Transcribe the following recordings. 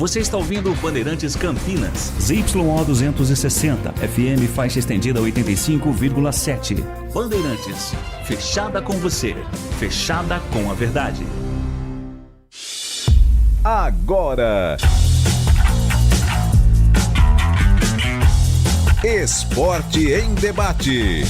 Você está ouvindo Bandeirantes Campinas. ZYO 260, FM faixa estendida 85,7. Bandeirantes, fechada com você, fechada com a verdade. Agora, Esporte em Debate.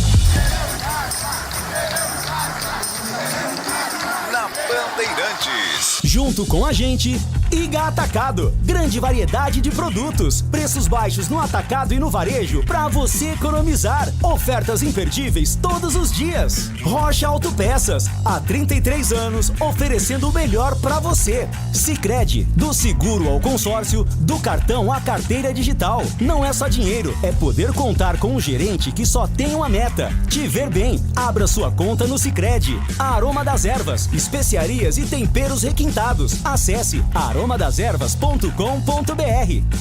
Na Bandeirantes. Junto com a gente, Iga Atacado. Grande variedade de produtos. Preços baixos no atacado e no varejo para você economizar. Ofertas imperdíveis todos os dias. Rocha Autopeças. Há 33 anos oferecendo o melhor para você. Sicredi. Do seguro ao consórcio, do cartão à carteira digital. Não é só dinheiro, é poder contar com um gerente que só tem uma meta: te ver bem. Abra sua conta no Sicredi. Aroma das Ervas. Especiarias e temperos requintados. Acesse aromadeservas.com.br.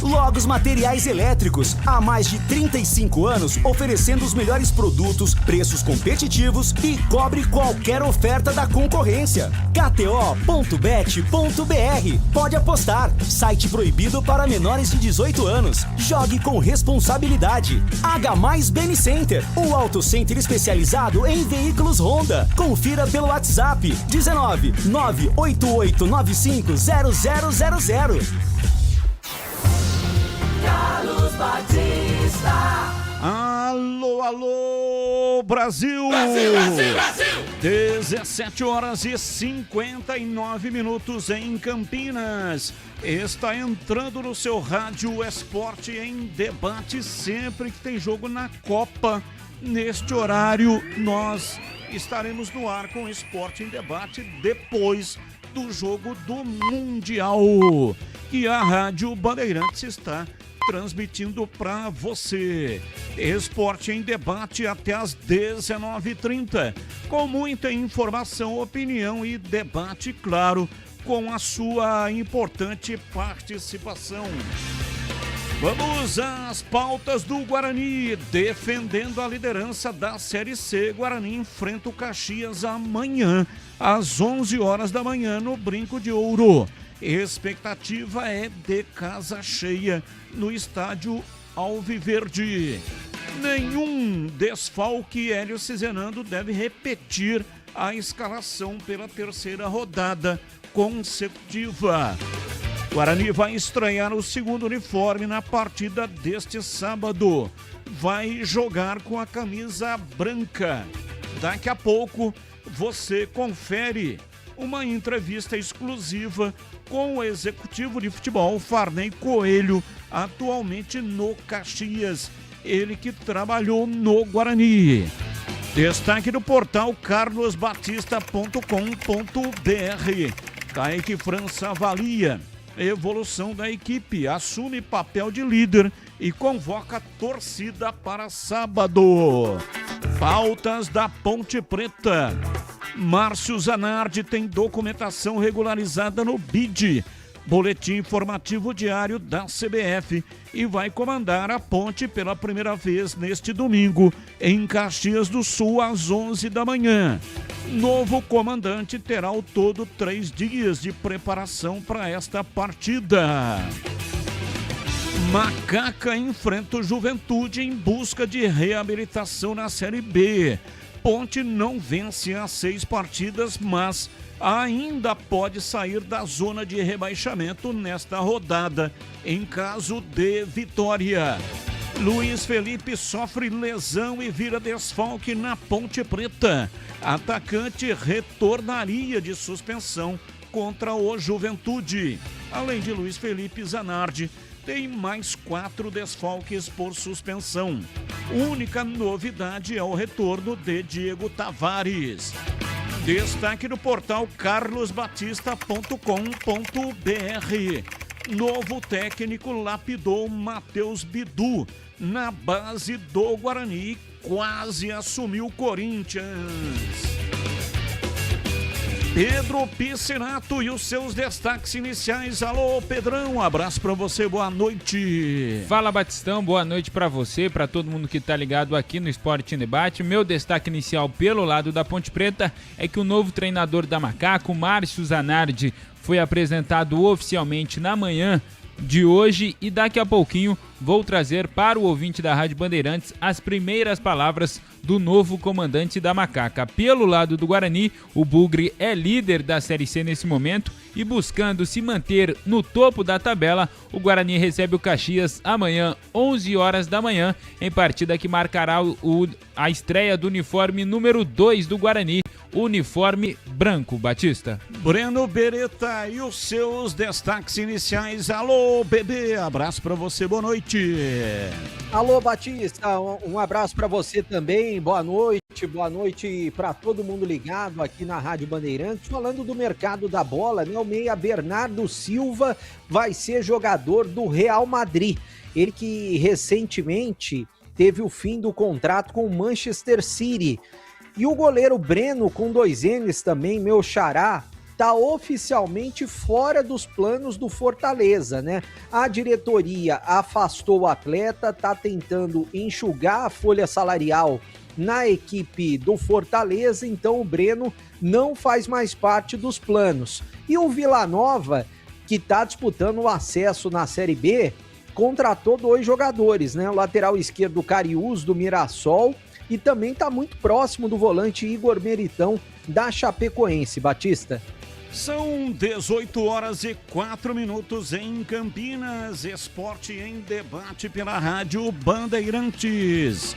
Logos Materiais Elétricos, há mais de 35 anos oferecendo os melhores produtos, preços competitivos e cobre qualquer oferta da concorrência. KTO.bet.br. Pode apostar. Site proibido para menores de 18 anos. Jogue com responsabilidade. H+ Beni Center, o auto center especializado em veículos Honda. Confira pelo WhatsApp 19 988950000. Carlos Batista. Alô, alô, Brasil! Brasil, Brasil, Brasil! 17h59 em Campinas. Está entrando no seu rádio Esporte em Debate. Sempre que tem jogo na Copa, neste horário, nós estaremos no ar com Esporte em Debate depois do jogo do Mundial, que a Rádio Bandeirantes está transmitindo para você. Esporte em Debate até às 19h30, com muita informação, opinião e debate, claro, com a sua importante participação. Vamos às pautas do Guarani. Defendendo a liderança da Série C, Guarani enfrenta o Caxias amanhã, às 11 horas da manhã, no Brinco de Ouro. Expectativa é de casa cheia no estádio Alviverde. Nenhum desfalque. Hélio Cizenando deve repetir a escalação pela terceira rodada consecutiva. Guarani vai estrear o segundo uniforme na partida deste sábado. Vai jogar com a camisa branca. Daqui a pouco você confere uma entrevista exclusiva com o executivo de futebol Farney Coelho, atualmente no Caxias. Ele que trabalhou no Guarani. Destaque do portal carlosbatista.com.br. Kaique França avalia evolução da equipe, assume papel de líder e convoca a torcida para sábado. Pautas da Ponte Preta. Márcio Zanardi tem documentação regularizada no BID, Boletim Informativo Diário da CBF, e vai comandar a Ponte pela primeira vez neste domingo em Caxias do Sul às 11 da manhã. Novo comandante terá ao todo 3 dias de preparação para esta partida. Macaca enfrenta o Juventude em busca de reabilitação na Série B. Ponte não vence as 6 partidas, mas ainda pode sair da zona de rebaixamento nesta rodada, em caso de vitória. Luiz Felipe sofre lesão e vira desfalque na Ponte Preta. Atacante retornaria de suspensão contra o Juventude. Além de Luiz Felipe, Zanardi tem mais 4 desfalques por suspensão. Única novidade é o retorno de Diego Tavares. Destaque do portal carlosbatista.com.br. Novo técnico lapidou Matheus Bidu na base do Guarani, quase assumiu o Corinthians. Pedro Piscinato e os seus destaques iniciais. Alô, Pedrão, um abraço pra você, boa noite. Fala, Batistão, boa noite pra você, pra todo mundo que tá ligado aqui no Esporte em Debate. Meu destaque inicial pelo lado da Ponte Preta é que o novo treinador da Macaco, Márcio Zanardi, foi apresentado oficialmente na manhã de hoje e daqui a pouquinho vou trazer para o ouvinte da Rádio Bandeirantes as primeiras palavras do novo comandante da Macaca. Pelo lado do Guarani, o Bugre é líder da Série C nesse momento e buscando se manter no topo da tabela, o Guarani recebe o Caxias amanhã, 11 horas da manhã, em partida que marcará a estreia do uniforme número 2 do Guarani, o uniforme branco. Batista. Breno Beretta e os seus destaques iniciais. Alô, bebê, abraço pra você, boa noite. Alô, Batista, um abraço pra você também, boa noite pra todo mundo ligado aqui na Rádio Bandeirantes. Falando do mercado da bola, né? O meia Bernardo Silva vai ser jogador do Real Madrid. Ele que recentemente teve o fim do contrato com o Manchester City. E o goleiro Breno, com 2 N's também, meu xará, tá oficialmente fora dos planos do Fortaleza, né? A diretoria afastou o atleta, tá tentando enxugar a folha salarial na equipe do Fortaleza, então o Breno não faz mais parte dos planos. E o Vila Nova, que tá disputando o acesso na Série B, contratou 2 jogadores, né? O lateral esquerdo Cariús, do Mirassol, e também está muito próximo do volante Igor Meritão, da Chapecoense. Batista. São 18h04 em Campinas. Esporte em debate pela Rádio Bandeirantes.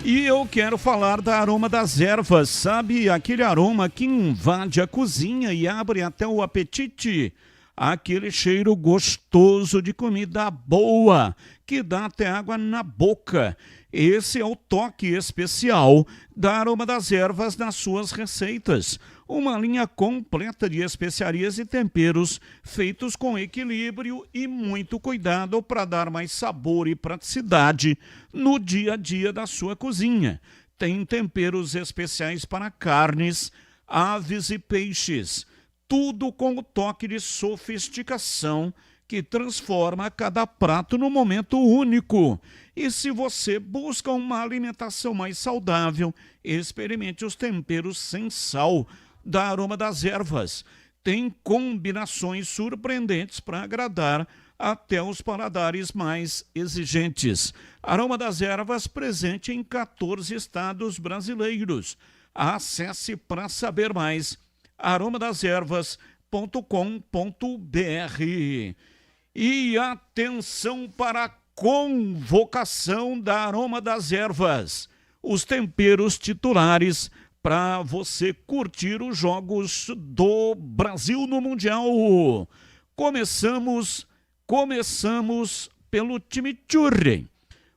E eu quero falar da Aroma das Ervas. Sabe aquele aroma que invade a cozinha e abre até o apetite? Aquele cheiro gostoso de comida boa, que dá até água na boca. Esse é o toque especial da Aroma das Ervas nas suas receitas. Uma linha completa de especiarias e temperos feitos com equilíbrio e muito cuidado para dar mais sabor e praticidade no dia a dia da sua cozinha. Tem temperos especiais para carnes, aves e peixes. Tudo com o toque de sofisticação que transforma cada prato num momento único. E se você busca uma alimentação mais saudável, experimente os temperos sem sal da Aroma das Ervas. Tem combinações surpreendentes para agradar até os paladares mais exigentes. Aroma das Ervas presente em 14 estados brasileiros. Acesse para saber mais aromadeservas.com.br. E atenção para a convocação da Aroma das Ervas. Os temperos titulares para você curtir os jogos do Brasil no Mundial. Começamos pelo time Churri.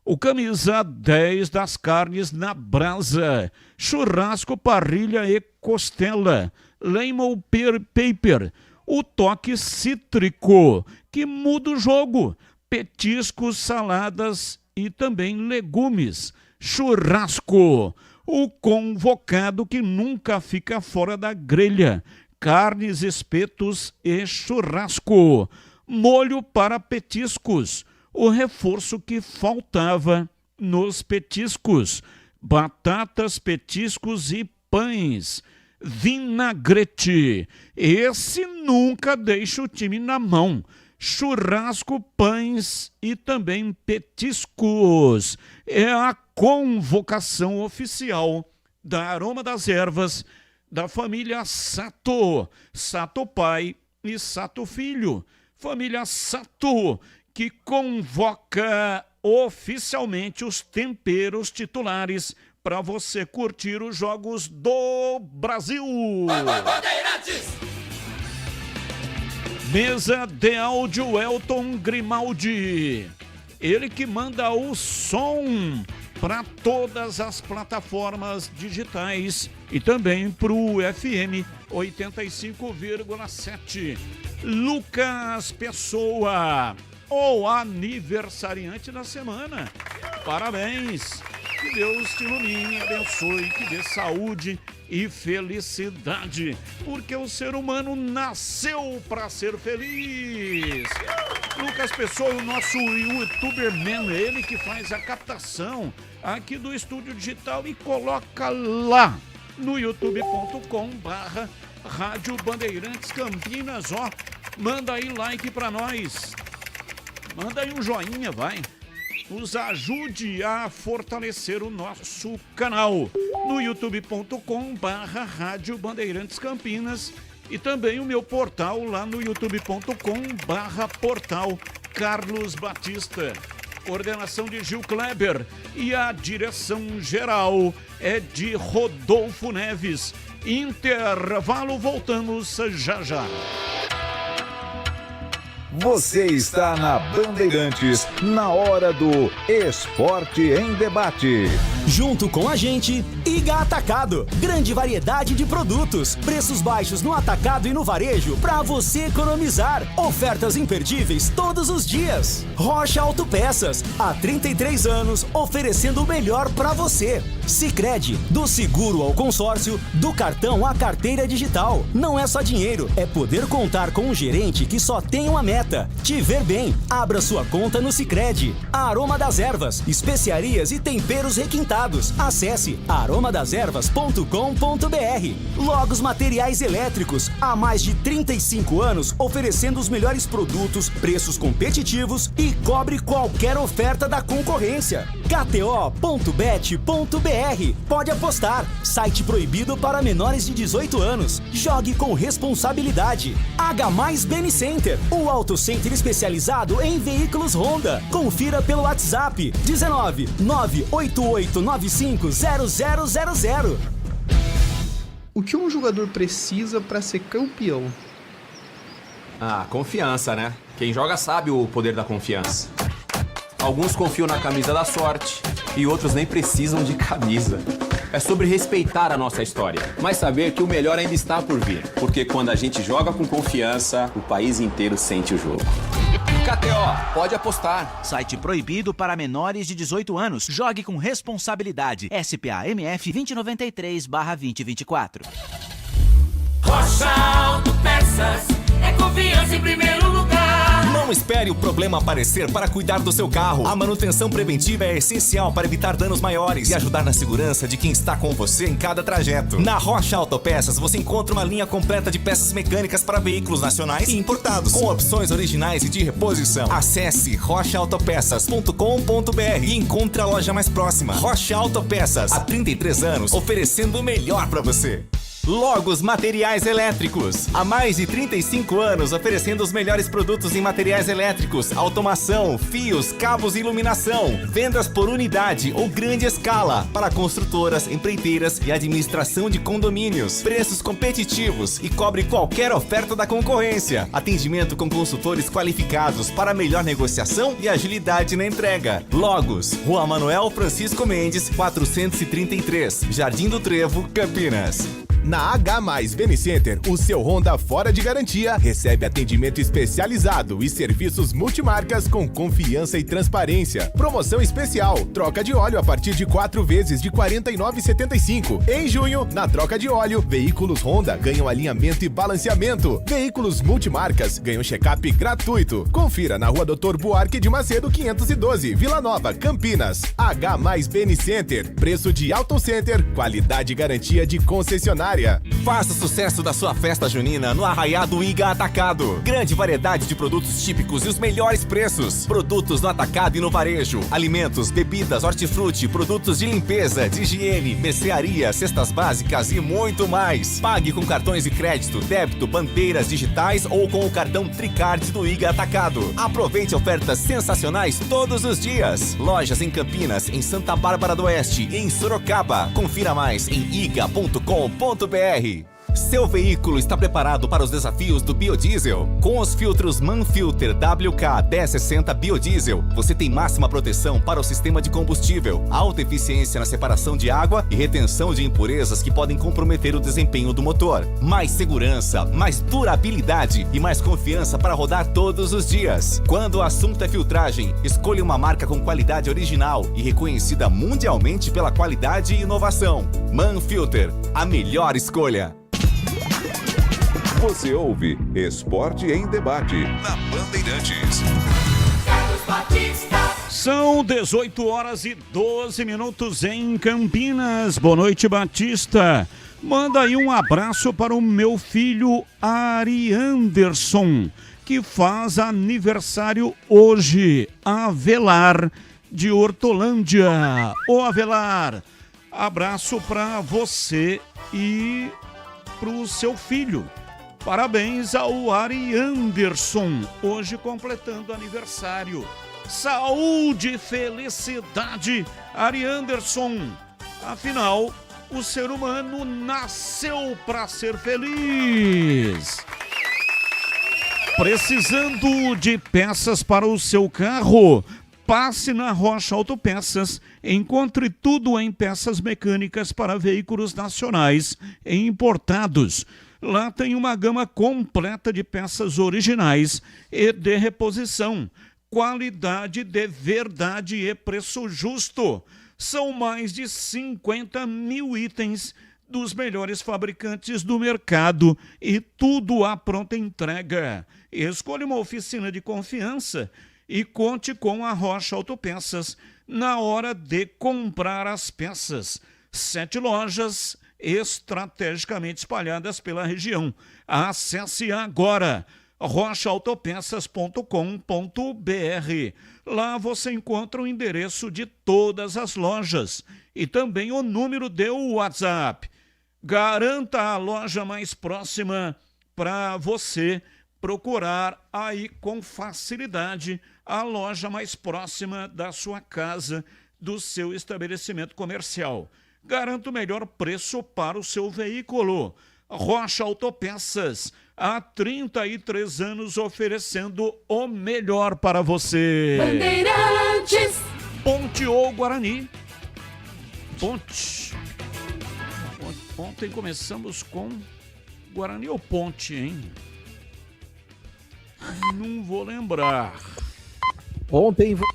O camisa 10 das carnes na brasa, churrasco, parrilha e costela, lemon paper, o toque cítrico que muda o jogo, petiscos, saladas e também legumes, churrasco, o convocado que nunca fica fora da grelha, carnes, espetos e churrasco, molho para petiscos, o reforço que faltava nos petiscos, batatas, petiscos e pães, vinagrete, esse nunca deixa o time na mão, churrasco, pães e também petiscos. É a convocação oficial da Aroma das Ervas da família Sato, Sato pai e Sato filho, família Sato, que convoca oficialmente os temperos titulares para você curtir os jogos do Brasil. Mesa de áudio Elton Grimaldi. Ele que manda o som para todas as plataformas digitais e também para o FM 85,7. Lucas Pessoa, o aniversariante da semana. Parabéns. Que Deus te ilumine, abençoe, que dê saúde e felicidade, porque o ser humano nasceu para ser feliz. Lucas Pessoa, o nosso youtuberman, ele que faz a captação aqui do Estúdio Digital e coloca lá no youtube.com/Rádio Bandeirantes Campinas, ó, manda aí like para nós. Manda aí um joinha, vai. Nos ajude a fortalecer o nosso canal no youtube.com/Rádio Bandeirantes Campinas e também o meu portal lá no youtube.com/Portal Carlos Batista. Coordenação de Gil Kleber e a direção geral é de Rodolfo Neves. Intervalo, voltamos já já. Você está na Bandeirantes, na hora do Esporte em Debate. Junto com a gente, Iga Atacado. Grande variedade de produtos, preços baixos no atacado e no varejo para você economizar. Ofertas imperdíveis todos os dias. Rocha Autopeças, há 33 anos, oferecendo o melhor para você. Sicredi, do seguro ao consórcio, do cartão à carteira digital. Não é só dinheiro, é poder contar com um gerente que só tem uma meta: te ver bem. Abra sua conta no Sicredi. Aroma das Ervas, especiarias e temperos requintados. Acesse aromadeservas.com.br. Logos Materiais Elétricos, há mais de 35 anos oferecendo os melhores produtos, preços competitivos e cobre qualquer oferta da concorrência. KTO.bet.br. Pode apostar. Site proibido para menores de 18 anos. Jogue com responsabilidade. H+ Beni Center, o auto center especializado em veículos Honda. Confira pelo WhatsApp 19 988950000. O que um jogador precisa para ser campeão? Ah, confiança, né? Quem joga sabe o poder da confiança. Alguns confiam na camisa da sorte e outros nem precisam de camisa. É sobre respeitar a nossa história, mas saber que o melhor ainda está por vir. Porque quando a gente joga com confiança, o país inteiro sente o jogo. KTO, pode apostar. Site proibido para menores de 18 anos. Jogue com responsabilidade. SPA-MF 2093/2024. Rocha Autopeças, é confiança em primeiro lugar. Não espere o problema aparecer para cuidar do seu carro. A manutenção preventiva é essencial para evitar danos maiores e ajudar na segurança de quem está com você em cada trajeto. Na Rocha Autopeças você encontra uma linha completa de peças mecânicas para veículos nacionais e importados, com opções originais e de reposição. Acesse rochaautopeças.com.br e encontre a loja mais próxima. Rocha Autopeças, há 33 anos, oferecendo o melhor para você. Logos Materiais Elétricos, há mais de 35 anos oferecendo os melhores produtos em materiais elétricos, automação, fios, cabos e iluminação. Vendas por unidade ou grande escala para construtoras, empreiteiras e administração de condomínios. Preços competitivos e cobre qualquer oferta da concorrência. Atendimento com consultores qualificados para melhor negociação e agilidade na entrega. Logos, Rua Manuel Francisco Mendes, 433, Jardim do Trevo, Campinas. Na H+ Beni Center, o seu Honda fora de garantia recebe atendimento especializado e serviços multimarcas com confiança e transparência. Promoção especial: troca de óleo a partir de 4 vezes de R$ 49,75. Em junho, na troca de óleo, veículos Honda ganham alinhamento e balanceamento. Veículos multimarcas ganham check-up gratuito. Confira na Rua Doutor Buarque de Macedo 512, Vila Nova, Campinas. H+ Beni Center, preço de Auto Center, qualidade e garantia de concessionária. Faça o sucesso da sua festa junina no Arraiado Iga Atacado. Grande variedade de produtos típicos e os melhores preços. Produtos no atacado e no varejo. Alimentos, bebidas, hortifruti, produtos de limpeza, de higiene, mercearia, cestas básicas e muito mais. Pague com cartões de crédito, débito, bandeiras digitais ou com o cartão Tricard do Iga Atacado. Aproveite ofertas sensacionais todos os dias. Lojas em Campinas, em Santa Bárbara do Oeste e em Sorocaba. Confira mais em iga.com.br. Seu veículo está preparado para os desafios do biodiesel? Com os filtros Manfilter WK 1060 Biodiesel, você tem máxima proteção para o sistema de combustível, alta eficiência na separação de água e retenção de impurezas que podem comprometer o desempenho do motor. Mais segurança, mais durabilidade e mais confiança para rodar todos os dias. Quando o assunto é filtragem, escolha uma marca com qualidade original e reconhecida mundialmente pela qualidade e inovação. Manfilter, a melhor escolha. Você ouve Esporte em Debate na Bandeirantes. São 18h12 em Campinas. Boa noite, Batista. Manda aí um abraço para o meu filho Ari Anderson, que faz aniversário hoje. Avelar de Hortolândia. Ô Avelar, abraço para você e para o seu filho. Parabéns ao Ari Anderson, hoje completando aniversário. Saúde e felicidade, Ari Anderson. Afinal, o ser humano nasceu para ser feliz. Precisando de peças para o seu carro? Passe na Rocha Autopeças, encontre tudo em peças mecânicas para veículos nacionais e importados. Lá tem uma gama completa de peças originais e de reposição. Qualidade de verdade e preço justo. São mais de 50 mil itens dos melhores fabricantes do mercado e tudo à pronta entrega. Escolha uma oficina de confiança e conte com a Rocha Autopeças na hora de comprar as peças. 7 lojas estrategicamente espalhadas pela região. Acesse agora rochaautopeças.com.br. Lá você encontra o endereço de todas as lojas e também o número de WhatsApp. Garanta a loja mais próxima para você procurar aí com facilidade a loja mais próxima da sua casa, do seu estabelecimento comercial. Garanta o melhor preço para o seu veículo. Rocha Autopeças, há 33 anos oferecendo o melhor para você. Bandeirantes. Ponte ou Guarani? Ponte. Ontem começamos com Guarani ou Ponte, hein? Não vou lembrar.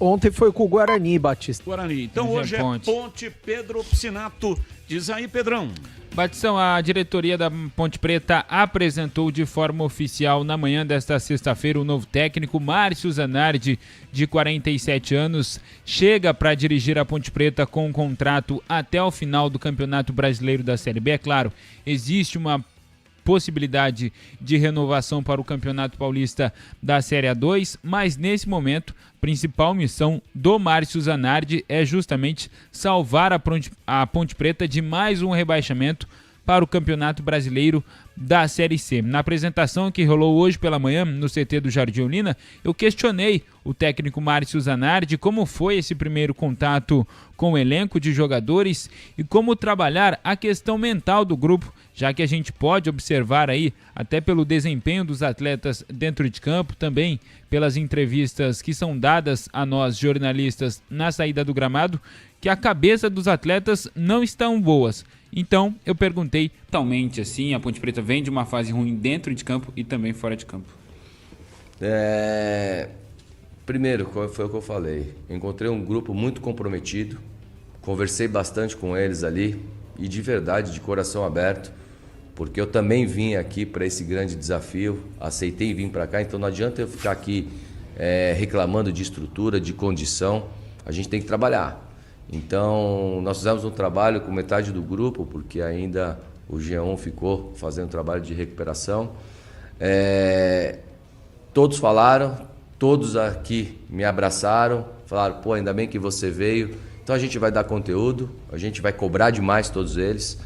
Ontem foi com o Guarani, Batista. Guarani. Então hoje é Ponte. Pedro Piscinato. Diz aí, Pedrão. Batistão, a diretoria da Ponte Preta apresentou de forma oficial na manhã desta sexta-feira o novo técnico Márcio Zanardi, de 47 anos, chega para dirigir a Ponte Preta com um contrato até o final do Campeonato Brasileiro da Série B. É claro, existe uma possibilidade de renovação para o Campeonato Paulista da Série A2, mas nesse momento, a principal missão do Márcio Zanardi é justamente salvar a Ponte Preta de mais um rebaixamento para o Campeonato Brasileiro da Série C. Na apresentação que rolou hoje pela manhã no CT do Jardim Olina, eu questionei o técnico Márcio Zanardi como foi esse primeiro contato com o elenco de jogadores e como trabalhar a questão mental do grupo, já que a gente pode observar aí, até pelo desempenho dos atletas dentro de campo, também pelas entrevistas que são dadas a nós jornalistas na saída do gramado, que a cabeça dos atletas não estão boas. Então, eu perguntei totalmente assim, a Ponte Preta vem de uma fase ruim dentro de campo e também fora de campo. Primeiro, foi o que eu falei. Eu encontrei um grupo muito comprometido, conversei bastante com eles ali e de verdade, de coração aberto, porque eu também vim aqui para esse grande desafio, aceitei vir para cá, então não adianta eu ficar aqui reclamando de estrutura, de condição, a gente tem que trabalhar. Então, nós fizemos um trabalho com metade do grupo, porque ainda o G1 ficou fazendo trabalho de recuperação. Todos falaram, todos aqui me abraçaram, falaram, pô, ainda bem que você veio. Então a gente vai dar conteúdo, a gente vai cobrar demais todos eles.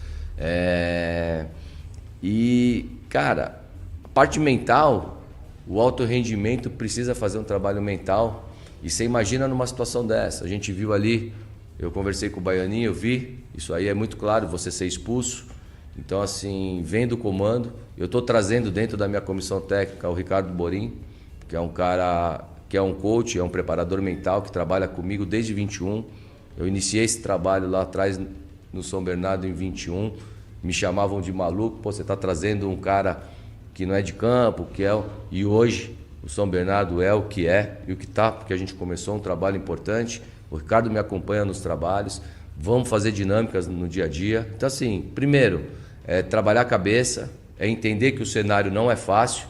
E, cara, a parte mental, o alto rendimento precisa fazer um trabalho mental. E você imagina numa situação dessa, a gente viu ali... Eu conversei com o Baianinho, eu vi, isso aí é muito claro, você ser expulso. Então, assim, vem do comando. Eu estou trazendo dentro da minha comissão técnica o Ricardo Borim, que é um cara, que é um coach, é um preparador mental, que trabalha comigo desde 21. Eu iniciei esse trabalho lá atrás no São Bernardo em 21. Me chamavam de maluco, pô, você está trazendo um cara que não é de campo, que é... E hoje o São Bernardo é o que é e o que está, porque a gente começou um trabalho importante. O Ricardo me acompanha nos trabalhos, vamos fazer dinâmicas no dia a dia. Então, assim, primeiro, trabalhar a cabeça, entender que o cenário não é fácil,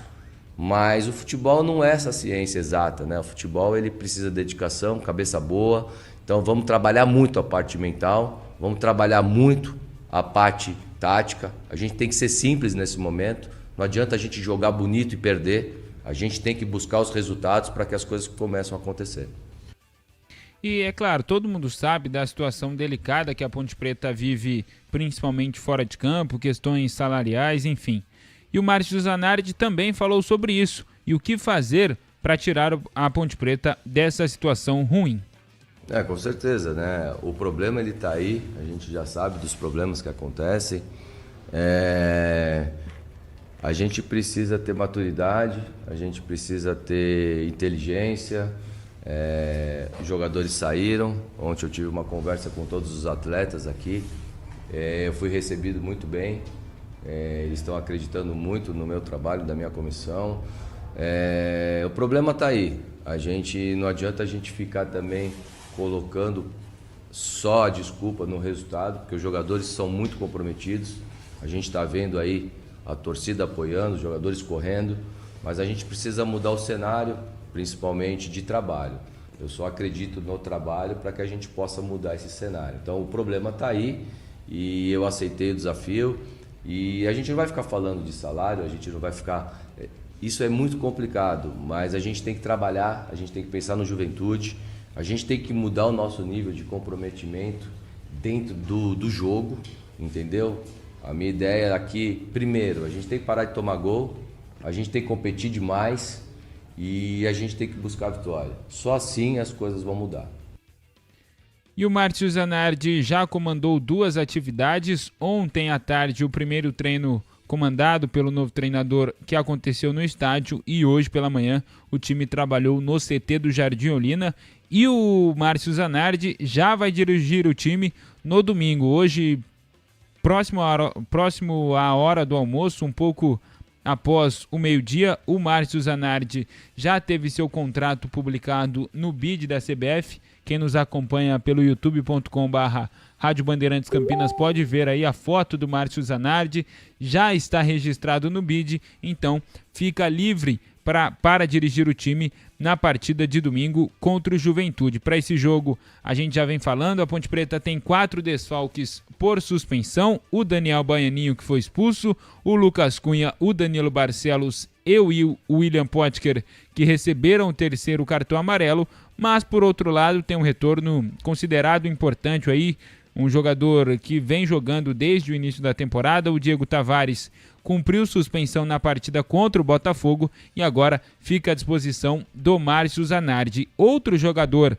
mas o futebol não é essa ciência exata, né? O futebol, ele precisa de dedicação, cabeça boa. Então, vamos trabalhar muito a parte mental, vamos trabalhar muito a parte tática. A gente tem que ser simples nesse momento, não adianta a gente jogar bonito e perder. A gente tem que buscar os resultados para que as coisas começem a acontecer. E é claro, todo mundo sabe da situação delicada que a Ponte Preta vive, principalmente fora de campo, questões salariais, enfim. E o Márcio Zanardi também falou sobre isso e o que fazer para tirar a Ponte Preta dessa situação ruim. Com certeza, né? O problema ele está aí, a gente já sabe dos problemas que acontecem. A gente precisa ter maturidade, a gente precisa ter inteligência. Os jogadores saíram. Ontem eu tive uma conversa com todos os atletas aqui. Eu fui recebido muito bem. Eles estão acreditando muito no meu trabalho, da minha comissão. O problema está aí. Não adianta a gente ficar também colocando só a desculpa no resultado, porque os jogadores são muito comprometidos. A gente está vendo aí a torcida apoiando, os jogadores correndo, mas a gente precisa mudar o cenário, principalmente de trabalho. Eu só acredito no trabalho para que a gente possa mudar esse cenário. Então o problema está aí e eu aceitei o desafio e a gente não vai ficar falando de salário, a gente não vai ficar... Isso é muito complicado, mas a gente tem que trabalhar, a gente tem que pensar no juventude, a gente tem que mudar o nosso nível de comprometimento dentro do jogo, entendeu? A minha ideia aqui, primeiro, a gente tem que parar de tomar gol, a gente tem que competir demais e a gente tem que buscar a vitória. Só assim as coisas vão mudar. E o Márcio Zanardi já comandou 2 atividades. Ontem à tarde, o primeiro treino comandado pelo novo treinador que aconteceu no estádio, e hoje pela manhã o time trabalhou no CT do Jardim Olina. E o Márcio Zanardi já vai dirigir o time no domingo. Hoje, próximo à hora do almoço, um pouco após o meio-dia, o Márcio Zanardi já teve seu contrato publicado no BID da CBF. Quem nos acompanha pelo youtube.com/Rádio Bandeirantes Campinas pode ver aí a foto do Márcio Zanardi. Já está registrado no BID, então fica livre para dirigir o time na partida de domingo contra o Juventude. Para esse jogo, a gente já vem falando, a Ponte Preta tem 4 desfalques por suspensão: o Daniel Baianinho, que foi expulso, o Lucas Cunha, o Danilo Barcelos e o William Potker, que receberam o 3º cartão amarelo. Mas, por outro lado, tem um retorno considerado importante aí, um jogador que vem jogando desde o início da temporada, o Diego Tavares, cumpriu suspensão na partida contra o Botafogo e agora fica à disposição do Márcio Zanardi. Outro jogador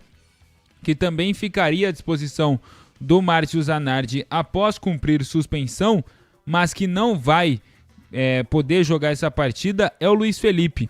que também ficaria à disposição do Márcio Zanardi após cumprir suspensão, mas que não vai poder jogar essa partida, é o Luiz Felipe.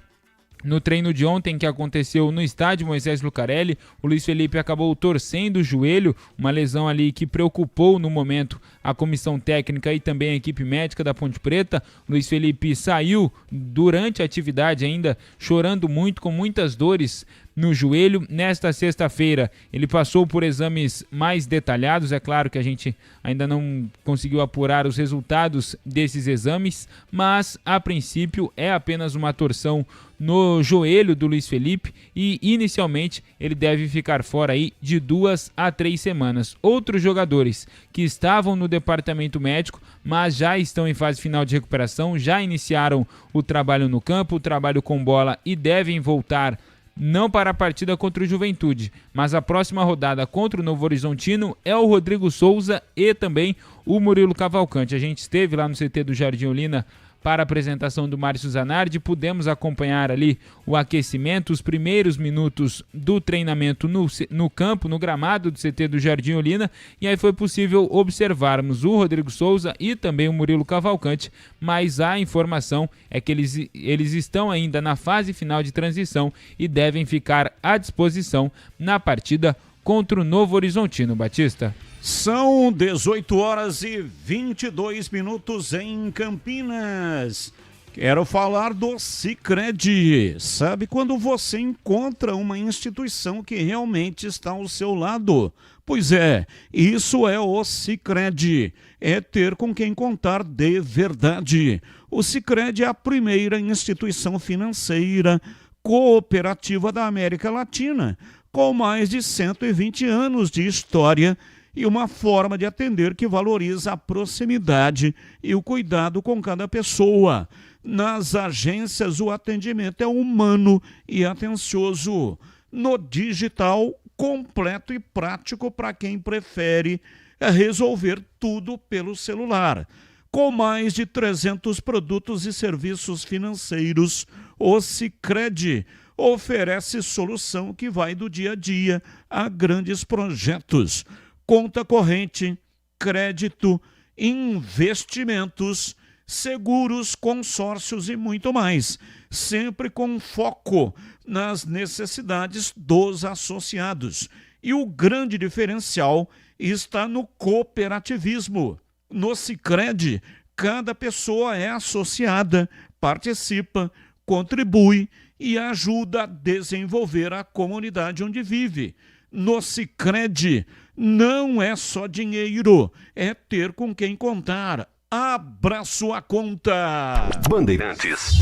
No treino de ontem, que aconteceu no estádio Moisés Lucarelli, o Luiz Felipe acabou torcendo o joelho, uma lesão ali que preocupou no momento a comissão técnica e também a equipe médica da Ponte Preta. O Luiz Felipe saiu durante a atividade ainda chorando muito, com muitas dores no joelho. Nesta sexta-feira ele passou por exames mais detalhados. É claro que a gente ainda não conseguiu apurar os resultados desses exames, mas a princípio é apenas uma torção no joelho do Luiz Felipe e inicialmente ele deve ficar fora aí de 2 a 3 semanas. Outros jogadores que estavam no departamento médico, mas já estão em fase final de recuperação, já iniciaram o trabalho no campo, o trabalho com bola, e devem voltar não para a partida contra o Juventude, mas a próxima rodada contra o Novo Horizontino. É o Rodrigo Souza e também o Murilo Cavalcante. A gente esteve lá no CT do Jardim Olina para a apresentação do Márcio Zanardi, pudemos acompanhar ali o aquecimento, os primeiros minutos do treinamento no campo, no gramado do CT do Jardim Olina, e aí foi possível observarmos o Rodrigo Souza e também o Murilo Cavalcante, mas a informação é que eles estão ainda na fase final de transição e devem ficar à disposição na partida contra o Novo Horizontino. Batista. São 18 horas e 22 minutos em Campinas. Quero falar do Sicredi. Sabe quando você encontra uma instituição que realmente está ao seu lado? Pois é, isso é o Sicredi. É ter com quem contar de verdade. O Sicredi é a primeira instituição financeira cooperativa da América Latina, com mais de 120 anos de história e uma forma de atender que valoriza a proximidade e o cuidado com cada pessoa. Nas agências, o atendimento é humano e atencioso. No digital, completo e prático para quem prefere resolver tudo pelo celular. Com mais de 300 produtos e serviços financeiros, o Sicredi oferece solução que vai do dia a dia a grandes projetos. Conta corrente, crédito, investimentos, seguros, consórcios e muito mais. Sempre com foco nas necessidades dos associados. E o grande diferencial está no cooperativismo. No Sicredi, cada pessoa é associada, participa, contribui e ajuda a desenvolver a comunidade onde vive. No Sicredi, não é só dinheiro, é ter com quem contar. Abra sua conta. Bandeirantes.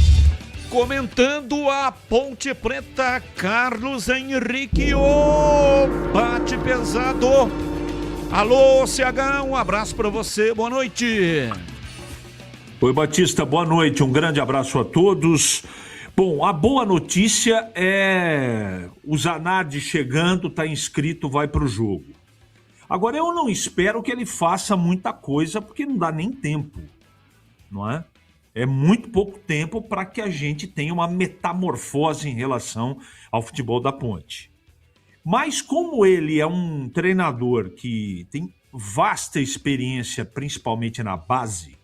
Comentando a Ponte Preta, Carlos Henrique, o bate pesado. Alô, CH, um abraço para você, boa noite. Oi, Batista, boa noite, um grande abraço a todos. Bom, a boa notícia é o Zanardi chegando, está inscrito, vai para o jogo. Agora, eu não espero que ele faça muita coisa, porque não dá nem tempo, não é? É muito pouco tempo para que a gente tenha uma metamorfose em relação ao futebol da Ponte. Mas como ele é um treinador que tem vasta experiência, principalmente na base,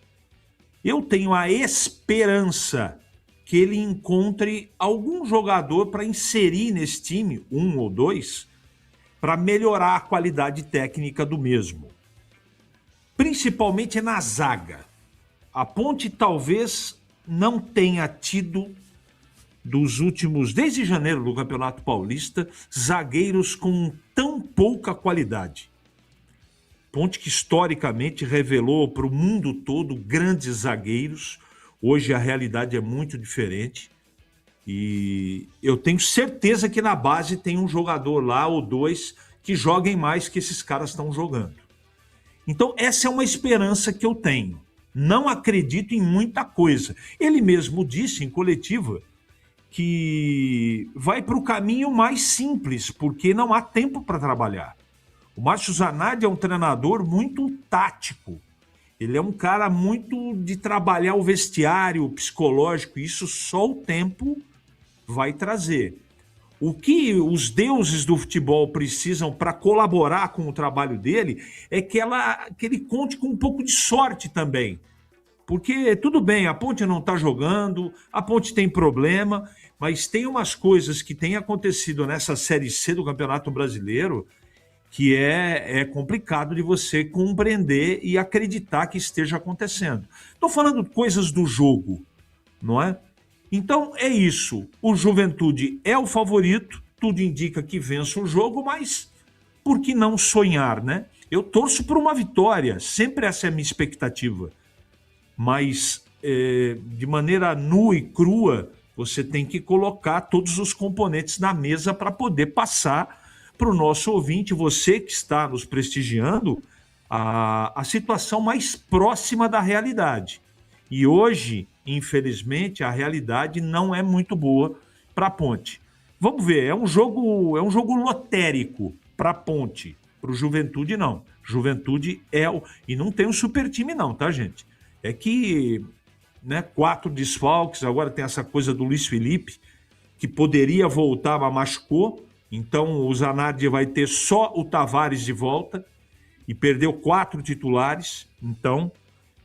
eu tenho a esperança que ele encontre algum jogador para inserir nesse time, um ou dois, para melhorar a qualidade técnica do mesmo. Principalmente na zaga. A Ponte talvez não tenha tido, dos últimos, desde janeiro do Campeonato Paulista, zagueiros com tão pouca qualidade. Ponte que historicamente revelou para o mundo todo grandes zagueiros. Hoje a realidade é muito diferente. E eu tenho certeza que na base tem um jogador lá ou dois que joguem mais que esses caras estão jogando. Então essa é uma esperança que eu tenho. Não acredito em muita coisa. Ele mesmo disse em coletiva que vai para o caminho mais simples, porque não há tempo para trabalhar. O Márcio Zanardi é um treinador muito tático. Ele é um cara muito de trabalhar o vestiário, o psicológico, e isso só o tempo vai trazer. O que os deuses do futebol precisam para colaborar com o trabalho dele é que ele conte com um pouco de sorte também. Porque tudo bem, a Ponte não está jogando, a Ponte tem problema, mas tem umas coisas que têm acontecido nessa Série C do Campeonato Brasileiro que é complicado de você compreender e acreditar que esteja acontecendo. Estou falando de coisas do jogo, não é? Então é isso, o Juventude é o favorito, tudo indica que vença o jogo, mas por que não sonhar, né? Eu torço por uma vitória, sempre essa é a minha expectativa. Mas de maneira nua e crua, você tem que colocar todos os componentes na mesa para poder passar para o nosso ouvinte, você que está nos prestigiando, a situação mais próxima da realidade. E hoje, infelizmente, a realidade não é muito boa para a Ponte. Vamos ver, é um jogo lotérico para a Ponte, para o Juventude não. Juventude e não tem um super time não, tá, gente? É que 4 desfalques, agora tem essa coisa do Luiz Felipe, que poderia voltar, mas machucou. Então o Zanardi vai ter só o Tavares de volta e perdeu 4 titulares. Então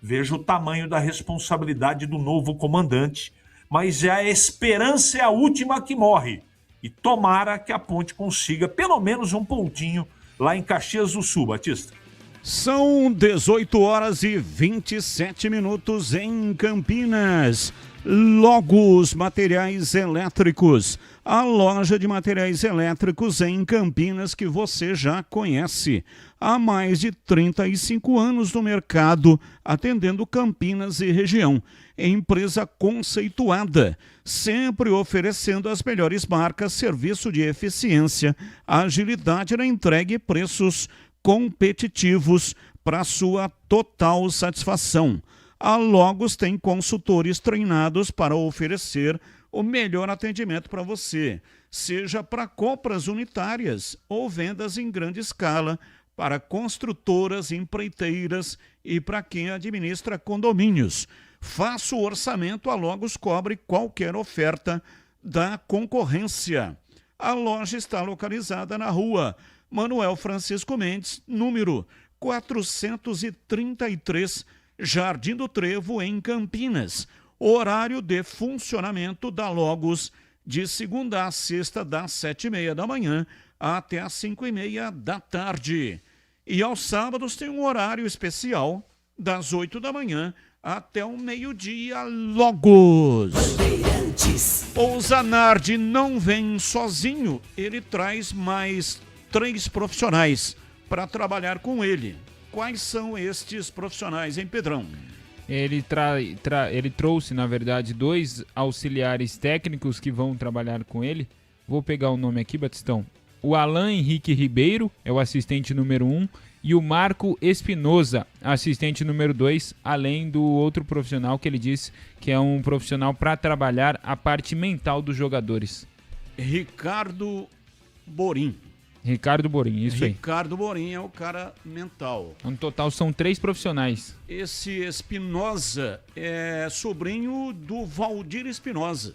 veja o tamanho da responsabilidade do novo comandante. Mas a esperança é a última que morre. E tomara que a Ponte consiga pelo menos um pontinho lá em Caxias do Sul, Batista. São 18 horas e 27 minutos em Campinas. Logos Materiais Elétricos, a loja de materiais elétricos em Campinas que você já conhece. Há mais de 35 anos no mercado, atendendo Campinas e região. Empresa conceituada, sempre oferecendo as melhores marcas, serviço de eficiência, agilidade na entrega e preços competitivos para sua total satisfação. A Logos tem consultores treinados para oferecer o melhor atendimento para você, seja para compras unitárias ou vendas em grande escala, para construtoras, empreiteiras e para quem administra condomínios. Faça o orçamento, a Logos cobre qualquer oferta da concorrência. A loja está localizada na rua Manuel Francisco Mendes, número 433, Jardim do Trevo, em Campinas. Horário de funcionamento da Logos de segunda a sexta, das 7h30 da manhã até às 5h30 da tarde. E aos sábados tem um horário especial, das 8 da manhã até o meio-dia. Logos. O Zanardi não vem sozinho, ele traz mais 3 profissionais para trabalhar com ele. Quais são estes profissionais, hein, Pedrão? Ele trouxe, na verdade, 2 auxiliares técnicos que vão trabalhar com ele. Vou pegar o nome aqui, Batistão. O Alan Henrique Ribeiro é o assistente número 1 e o Marco Espinosa, assistente número 2, além do outro profissional que ele disse que é um profissional para trabalhar a parte mental dos jogadores. Ricardo Borim. Ricardo Borim, isso aí. Ricardo Borim é o cara mental. No total são 3 profissionais. Esse Espinosa é sobrinho do Valdir Espinosa.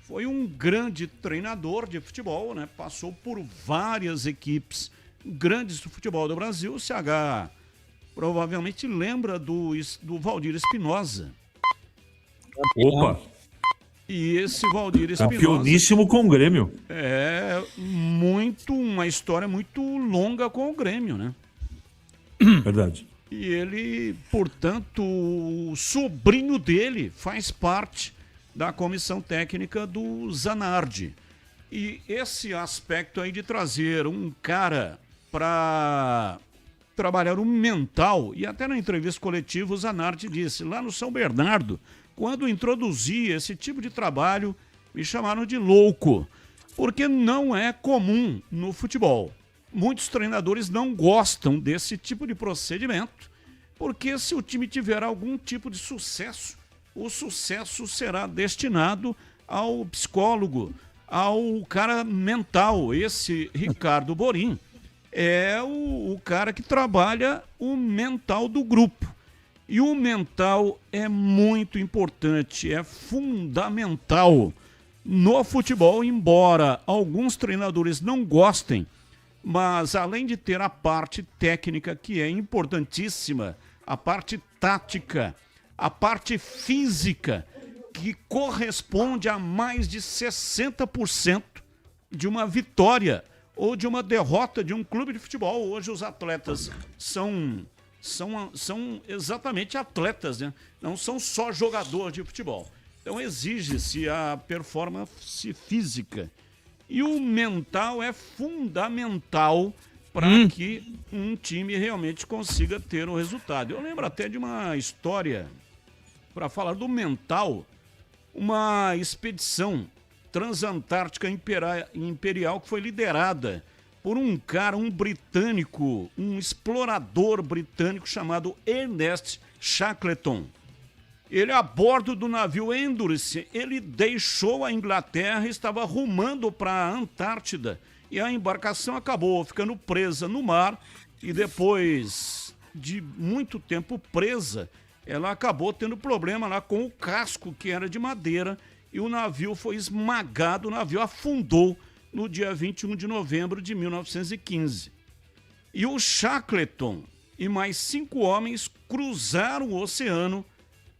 Foi um grande treinador de futebol, né? Passou por várias equipes grandes do futebol do Brasil. O CH provavelmente lembra do Valdir Espinosa. Opa! E esse Valdir Espinosa... Campeoníssimo com o Grêmio. É uma história muito longa com o Grêmio, né? Verdade. E ele, portanto, o sobrinho dele faz parte da comissão técnica do Zanardi. E esse aspecto aí de trazer um cara para trabalhar o mental, e até na entrevista coletiva o Zanardi disse, lá no São Bernardo, quando introduzi esse tipo de trabalho, me chamaram de louco, porque não é comum no futebol. Muitos treinadores não gostam desse tipo de procedimento, porque se o time tiver algum tipo de sucesso, o sucesso será destinado ao psicólogo, ao cara mental. Esse Ricardo Borim é o cara que trabalha o mental do grupo. E o mental é muito importante, é fundamental no futebol, embora alguns treinadores não gostem, mas além de ter a parte técnica, que é importantíssima, a parte tática, a parte física, que corresponde a mais de 60% de uma vitória ou de uma derrota de um clube de futebol. Hoje os atletas são exatamente atletas, né? Não são só jogadores de futebol. Então exige-se a performance física. E o mental é fundamental para que um time realmente consiga ter o resultado. Eu lembro até de uma história, para falar do mental, uma expedição transantártica imperial que foi liderada por um cara, um britânico, um explorador britânico chamado Ernest Shackleton. Ele, a bordo do navio Endurance, ele deixou a Inglaterra e estava rumando para a Antártida. E a embarcação acabou ficando presa no mar e depois de muito tempo presa, ela acabou tendo problema lá com o casco, que era de madeira, e o navio foi esmagado, o navio afundou no dia 21 de novembro de 1915. E o Shackleton e mais 5 homens cruzaram o oceano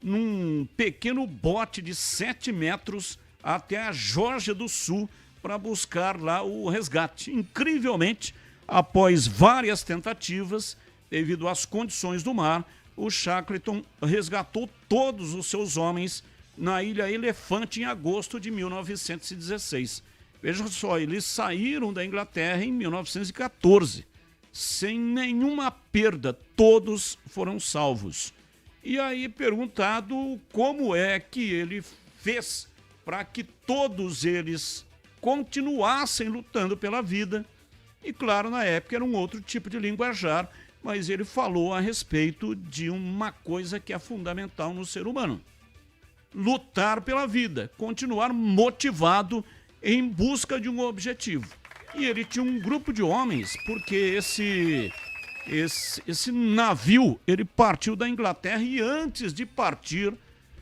num pequeno bote de 7 metros até a Geórgia do Sul para buscar lá o resgate. Incrivelmente, após várias tentativas, devido às condições do mar, o Shackleton resgatou todos os seus homens na Ilha Elefante em agosto de 1916. Veja só, eles saíram da Inglaterra em 1914, sem nenhuma perda, todos foram salvos. E aí perguntado como é que ele fez para que todos eles continuassem lutando pela vida, E claro, na época era um outro tipo de linguajar, mas ele falou a respeito de uma coisa que é fundamental no ser humano: lutar pela vida, continuar motivado em busca de um objetivo. E ele tinha um grupo de homens, porque esse navio, ele partiu da Inglaterra e antes de partir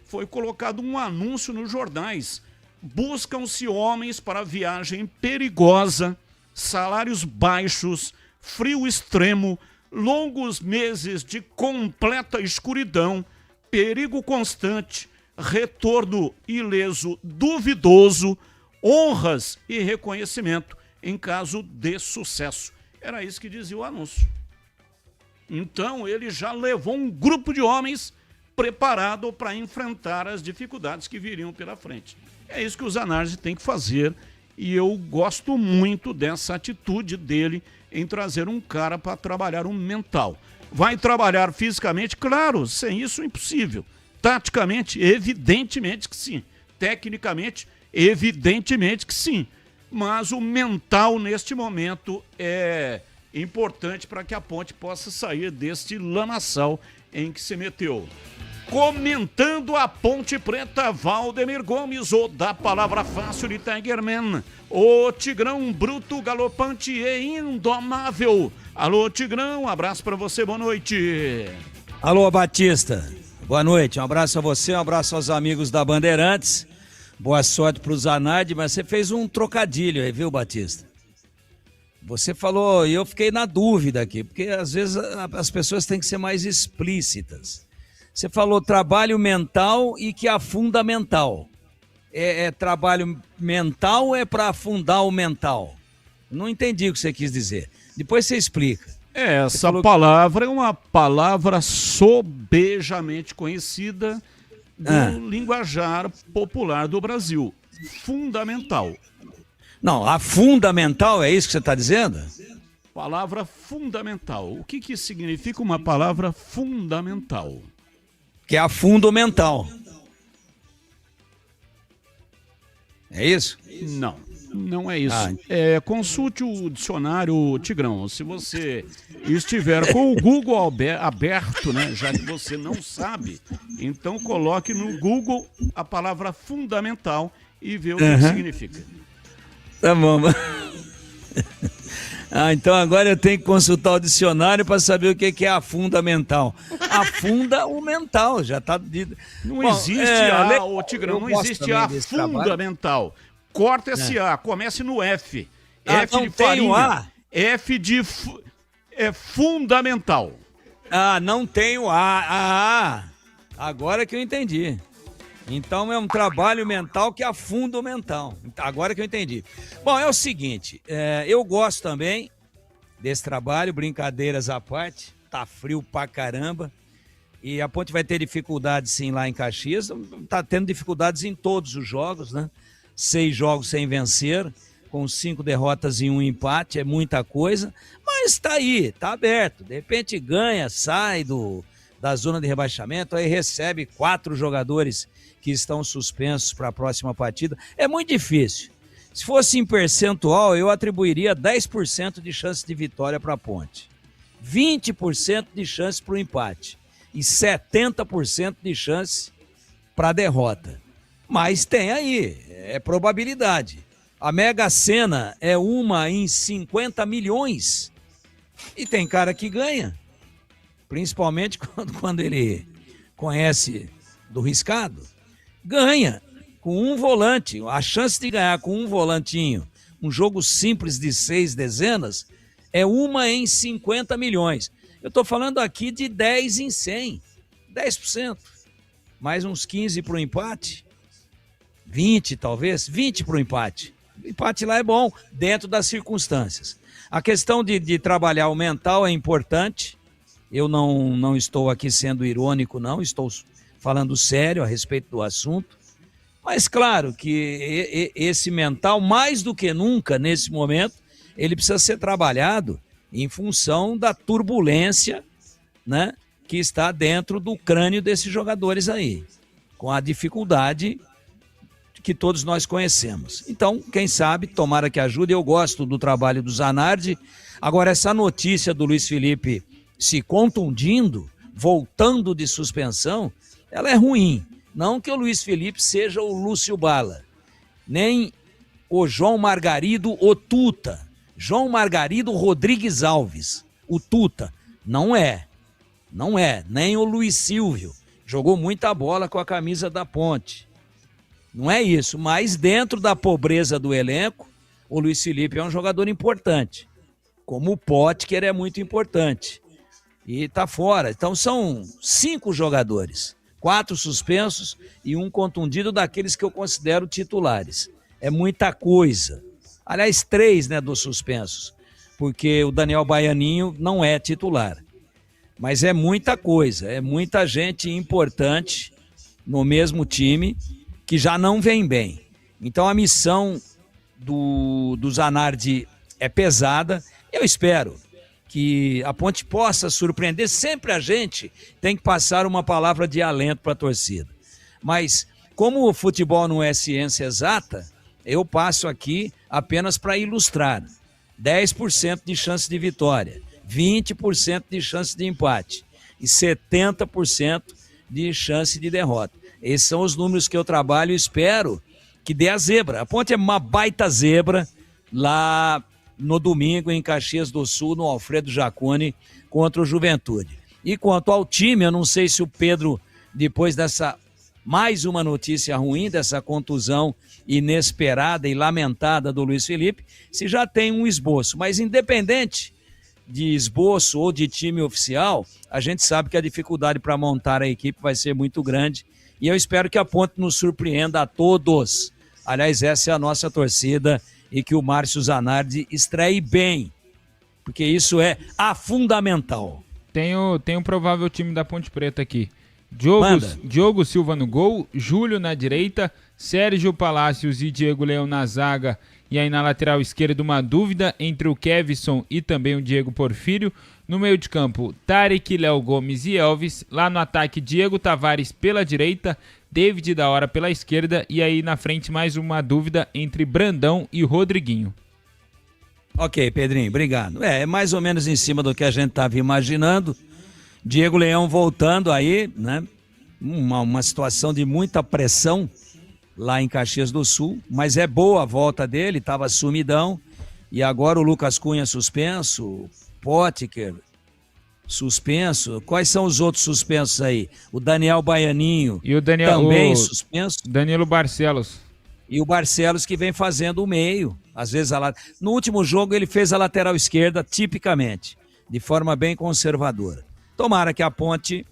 foi colocado um anúncio nos jornais: buscam-se homens para viagem perigosa, salários baixos, frio extremo, longos meses de completa escuridão, perigo constante, retorno ileso duvidoso, honras e reconhecimento em caso de sucesso. Era isso que dizia o anúncio. Então ele já levou um grupo de homens preparado para enfrentar as dificuldades que viriam pela frente. É isso que o Zanardi tem que fazer e eu gosto muito dessa atitude dele em trazer um cara para trabalhar o mental. Vai trabalhar fisicamente? Claro, sem isso é impossível. Taticamente, evidentemente que sim. Tecnicamente, evidentemente que sim. Mas o mental, neste momento, é importante para que a Ponte possa sair deste lamaçal em que se meteu. Comentando a Ponte Preta, Valdemir Gomes, o da palavra fácil de Tigerman, o Tigrão bruto, galopante e indomável. Alô, Tigrão, um abraço para você, boa noite. Alô, Batista, boa noite, um abraço a você, um abraço aos amigos da Bandeirantes, boa sorte pro Zanardi, mas você fez um trocadilho aí, viu, Batista? Você falou, e eu fiquei na dúvida aqui, porque às vezes as pessoas têm que ser mais explícitas. Você falou trabalho mental e que afunda mental. É trabalho mental ou é para afundar o mental? Não entendi o que você quis dizer. Depois você explica. Essa palavra é uma palavra sobejamente conhecida do linguajar popular do Brasil. Fundamental. Não, a fundamental, é isso que você está dizendo? Palavra fundamental. O que significa uma palavra fundamental? Que é a fundo mental. É isso? Não, não é isso. Consulte o dicionário, Tigrão. Se você estiver com o Google aberto, né, já que você não sabe, então coloque no Google a palavra fundamental e vê o que significa. Tá bom. Então agora eu tenho que consultar o dicionário para saber o que é a fundamental. Afunda o mental, já tá... Não existe o Tigrão, não existe a fundamental. Corta esse A, comece no F. F de farinha. F de fundamental. Não tem o A. Agora que eu entendi. Então é um trabalho mental que afunda o mental. Agora que eu entendi. Bom, é o seguinte, eu gosto também desse trabalho, brincadeiras à parte, tá frio pra caramba, e a Ponte vai ter dificuldades sim lá em Caxias, tá tendo dificuldades em todos os jogos, né? 6 jogos sem vencer, com 5 derrotas e 1 empate, é muita coisa, mas tá aí, tá aberto, de repente ganha, sai da zona de rebaixamento, aí recebe 4 jogadores que estão suspensos para a próxima partida. É muito difícil. Se fosse em percentual, eu atribuiria 10% de chance de vitória para a Ponte, 20% de chance para o empate e 70% de chance para a derrota. Mas tem aí, é probabilidade. A Mega Sena é 1 em 50 milhões e tem cara que ganha, principalmente quando ele conhece do riscado. Ganha com um volante, a chance de ganhar com um volantinho, um jogo simples de 6 dezenas, é 1 em 50 milhões. Eu estou falando aqui de 10 em 100, 10%, mais uns 15 para o empate, 20 talvez, 20 para o empate. O empate lá é bom, dentro das circunstâncias. A questão de trabalhar o mental é importante, eu não estou aqui sendo irônico, não, estou falando sério a respeito do assunto, mas claro que esse mental, mais do que nunca nesse momento, ele precisa ser trabalhado em função da turbulência, né, que está dentro do crânio desses jogadores aí, com a dificuldade que todos nós conhecemos. Então, quem sabe, tomara que ajude. Eu gosto do trabalho do Zanardi. Agora, essa notícia do Luiz Felipe se contundindo, voltando de suspensão, ela é ruim. Não que o Luiz Felipe seja o Lúcio Bala, nem o João Margarido, o Tuta. João Margarido Rodrigues Alves, o Tuta. Não é, nem o Luiz Silvio. Jogou muita bola com a camisa da Ponte. Não é isso, mas dentro da pobreza do elenco, o Luiz Felipe é um jogador importante. Como o Potker é muito importante. E tá fora. Então são 5 jogadores. 4 suspensos e 1 contundido daqueles que eu considero titulares. É muita coisa. Aliás, 3, né, dos suspensos. Porque o Daniel Baianinho não é titular. Mas é muita coisa. É muita gente importante no mesmo time que já não vem bem. Então a missão do Zanardi é pesada. Eu espero que a Ponte possa surpreender. Sempre a gente tem que passar uma palavra de alento para a torcida. Mas como o futebol não é ciência exata, eu passo aqui apenas para ilustrar. 10% de chance de vitória, 20% de chance de empate e 70% de chance de derrota. Esses são os números que eu trabalho e espero que dê a zebra. A Ponte é uma baita zebra lá no domingo em Caxias do Sul, no Alfredo Jaconi, contra o Juventude. E quanto ao time, eu não sei se o Pedro, depois dessa mais uma notícia ruim, dessa contusão inesperada e lamentada do Luiz Felipe, se já tem um esboço. Mas independente de esboço ou de time oficial, a gente sabe que a dificuldade para montar a equipe vai ser muito grande. E eu espero que a Ponte nos surpreenda a todos. Aliás, essa é a nossa torcida, e que o Márcio Zanardi estreie bem, porque isso é a fundamental. Tem um provável time da Ponte Preta aqui. Diogo Silva no gol, Júlio na direita, Sérgio Palácios e Diego Leão na zaga, e aí na lateral esquerda uma dúvida entre o Kevson e também o Diego Porfírio. No meio de campo, Tarek, Léo Gomes e Elvis. Lá no ataque, Diego Tavares pela direita, David da Hora pela esquerda, e aí na frente mais uma dúvida entre Brandão e Rodriguinho. Ok, Pedrinho, obrigado. É mais ou menos em cima do que a gente estava imaginando. Diego Leão voltando aí, né? Uma situação de muita pressão lá em Caxias do Sul, mas é boa a volta dele, estava sumidão, e agora o Lucas Cunha suspenso, Potker suspenso. Quais são os outros suspensos aí? O Daniel Baianinho e o Daniel, também suspenso. Danilo Barcelos. E o Barcelos que vem fazendo o meio. Às vezes no último jogo ele fez a lateral esquerda tipicamente, de forma bem conservadora. Tomara que a Ponte,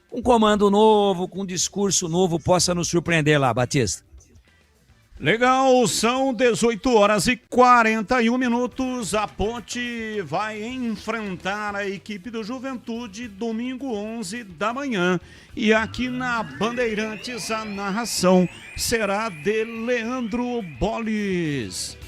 com comando novo, com discurso novo, possa nos surpreender lá, Batista. Legal, são 18h41. A Ponte vai enfrentar a equipe do Juventude domingo 11 da manhã. E aqui na Bandeirantes a narração será de Leandro Bolis.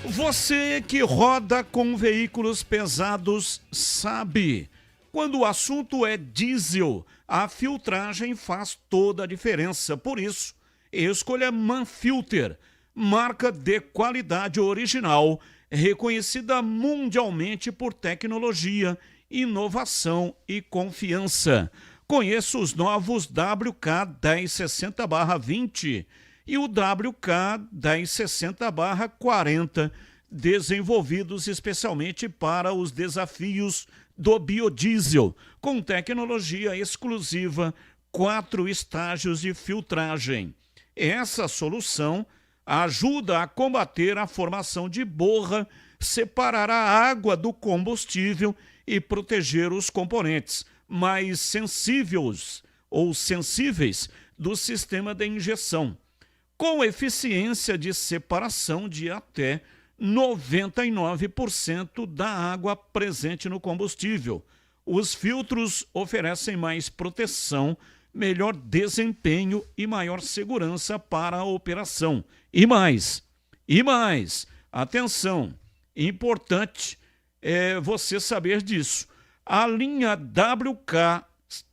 Você que roda com veículos pesados sabe, quando o assunto é diesel, a filtragem faz toda a diferença. Por isso, escolha Manfilter, marca de qualidade original, reconhecida mundialmente por tecnologia, inovação e confiança. Conheça os novos WK 1060/20 e o WK 1060/40, desenvolvidos especialmente para os desafios do biodiesel, com tecnologia exclusiva, 4 estágios de filtragem. Essa solução ajuda a combater a formação de borra, separar a água do combustível e proteger os componentes mais sensíveis do sistema de injeção, com eficiência de separação de até 99% da água presente no combustível. Os filtros oferecem mais proteção, melhor desempenho e maior segurança para a operação. E mais, atenção, importante é você saber disso. A linha WK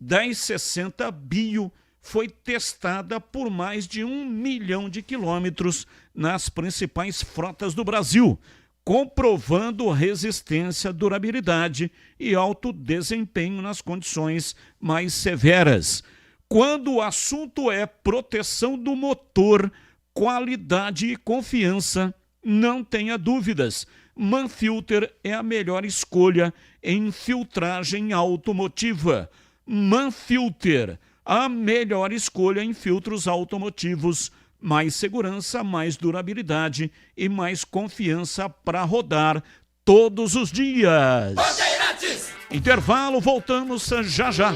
1060 Bio foi testada por mais de 1 milhão de quilômetros nas principais frotas do Brasil, comprovando resistência, durabilidade e alto desempenho nas condições mais severas. Quando o assunto é proteção do motor, qualidade e confiança, não tenha dúvidas. Manfilter é a melhor escolha em filtragem automotiva. Manfilter, a melhor escolha em filtros automotivos. Mais segurança, mais durabilidade e mais confiança para rodar todos os dias. Intervalo, voltamos já já.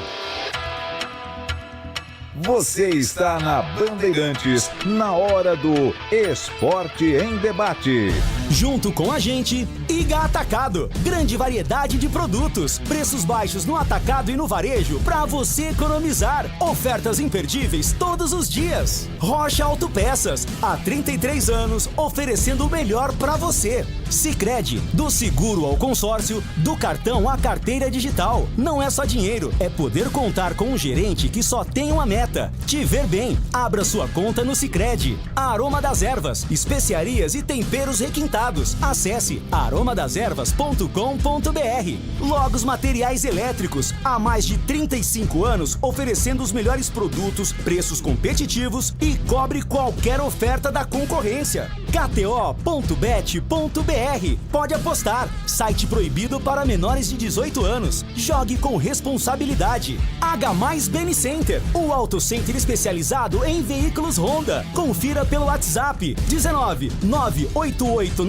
Você está na Bandeirantes, na hora do Esporte em Debate. Junto com a gente, Iga Atacado. Grande variedade de produtos, preços baixos no atacado e no varejo para você economizar. Ofertas imperdíveis todos os dias. Rocha Autopeças, há 33 anos, oferecendo o melhor para você. Sicredi, do seguro ao consórcio, do cartão à carteira digital. Não é só dinheiro, é poder contar com um gerente que só tem uma meta: te ver bem. Abra sua conta no Sicredi. Aroma das Ervas, especiarias e temperos requintados. Acesse aromadeservas.com.br. Logos Materiais Elétricos, há mais de 35 anos oferecendo os melhores produtos, preços competitivos e cobre qualquer oferta da concorrência. KTO.bet.br. Pode apostar. Site proibido para menores de 18 anos. Jogue com responsabilidade. H+ Beni Center, o auto center especializado em veículos Honda. Confira pelo WhatsApp 19 988950000.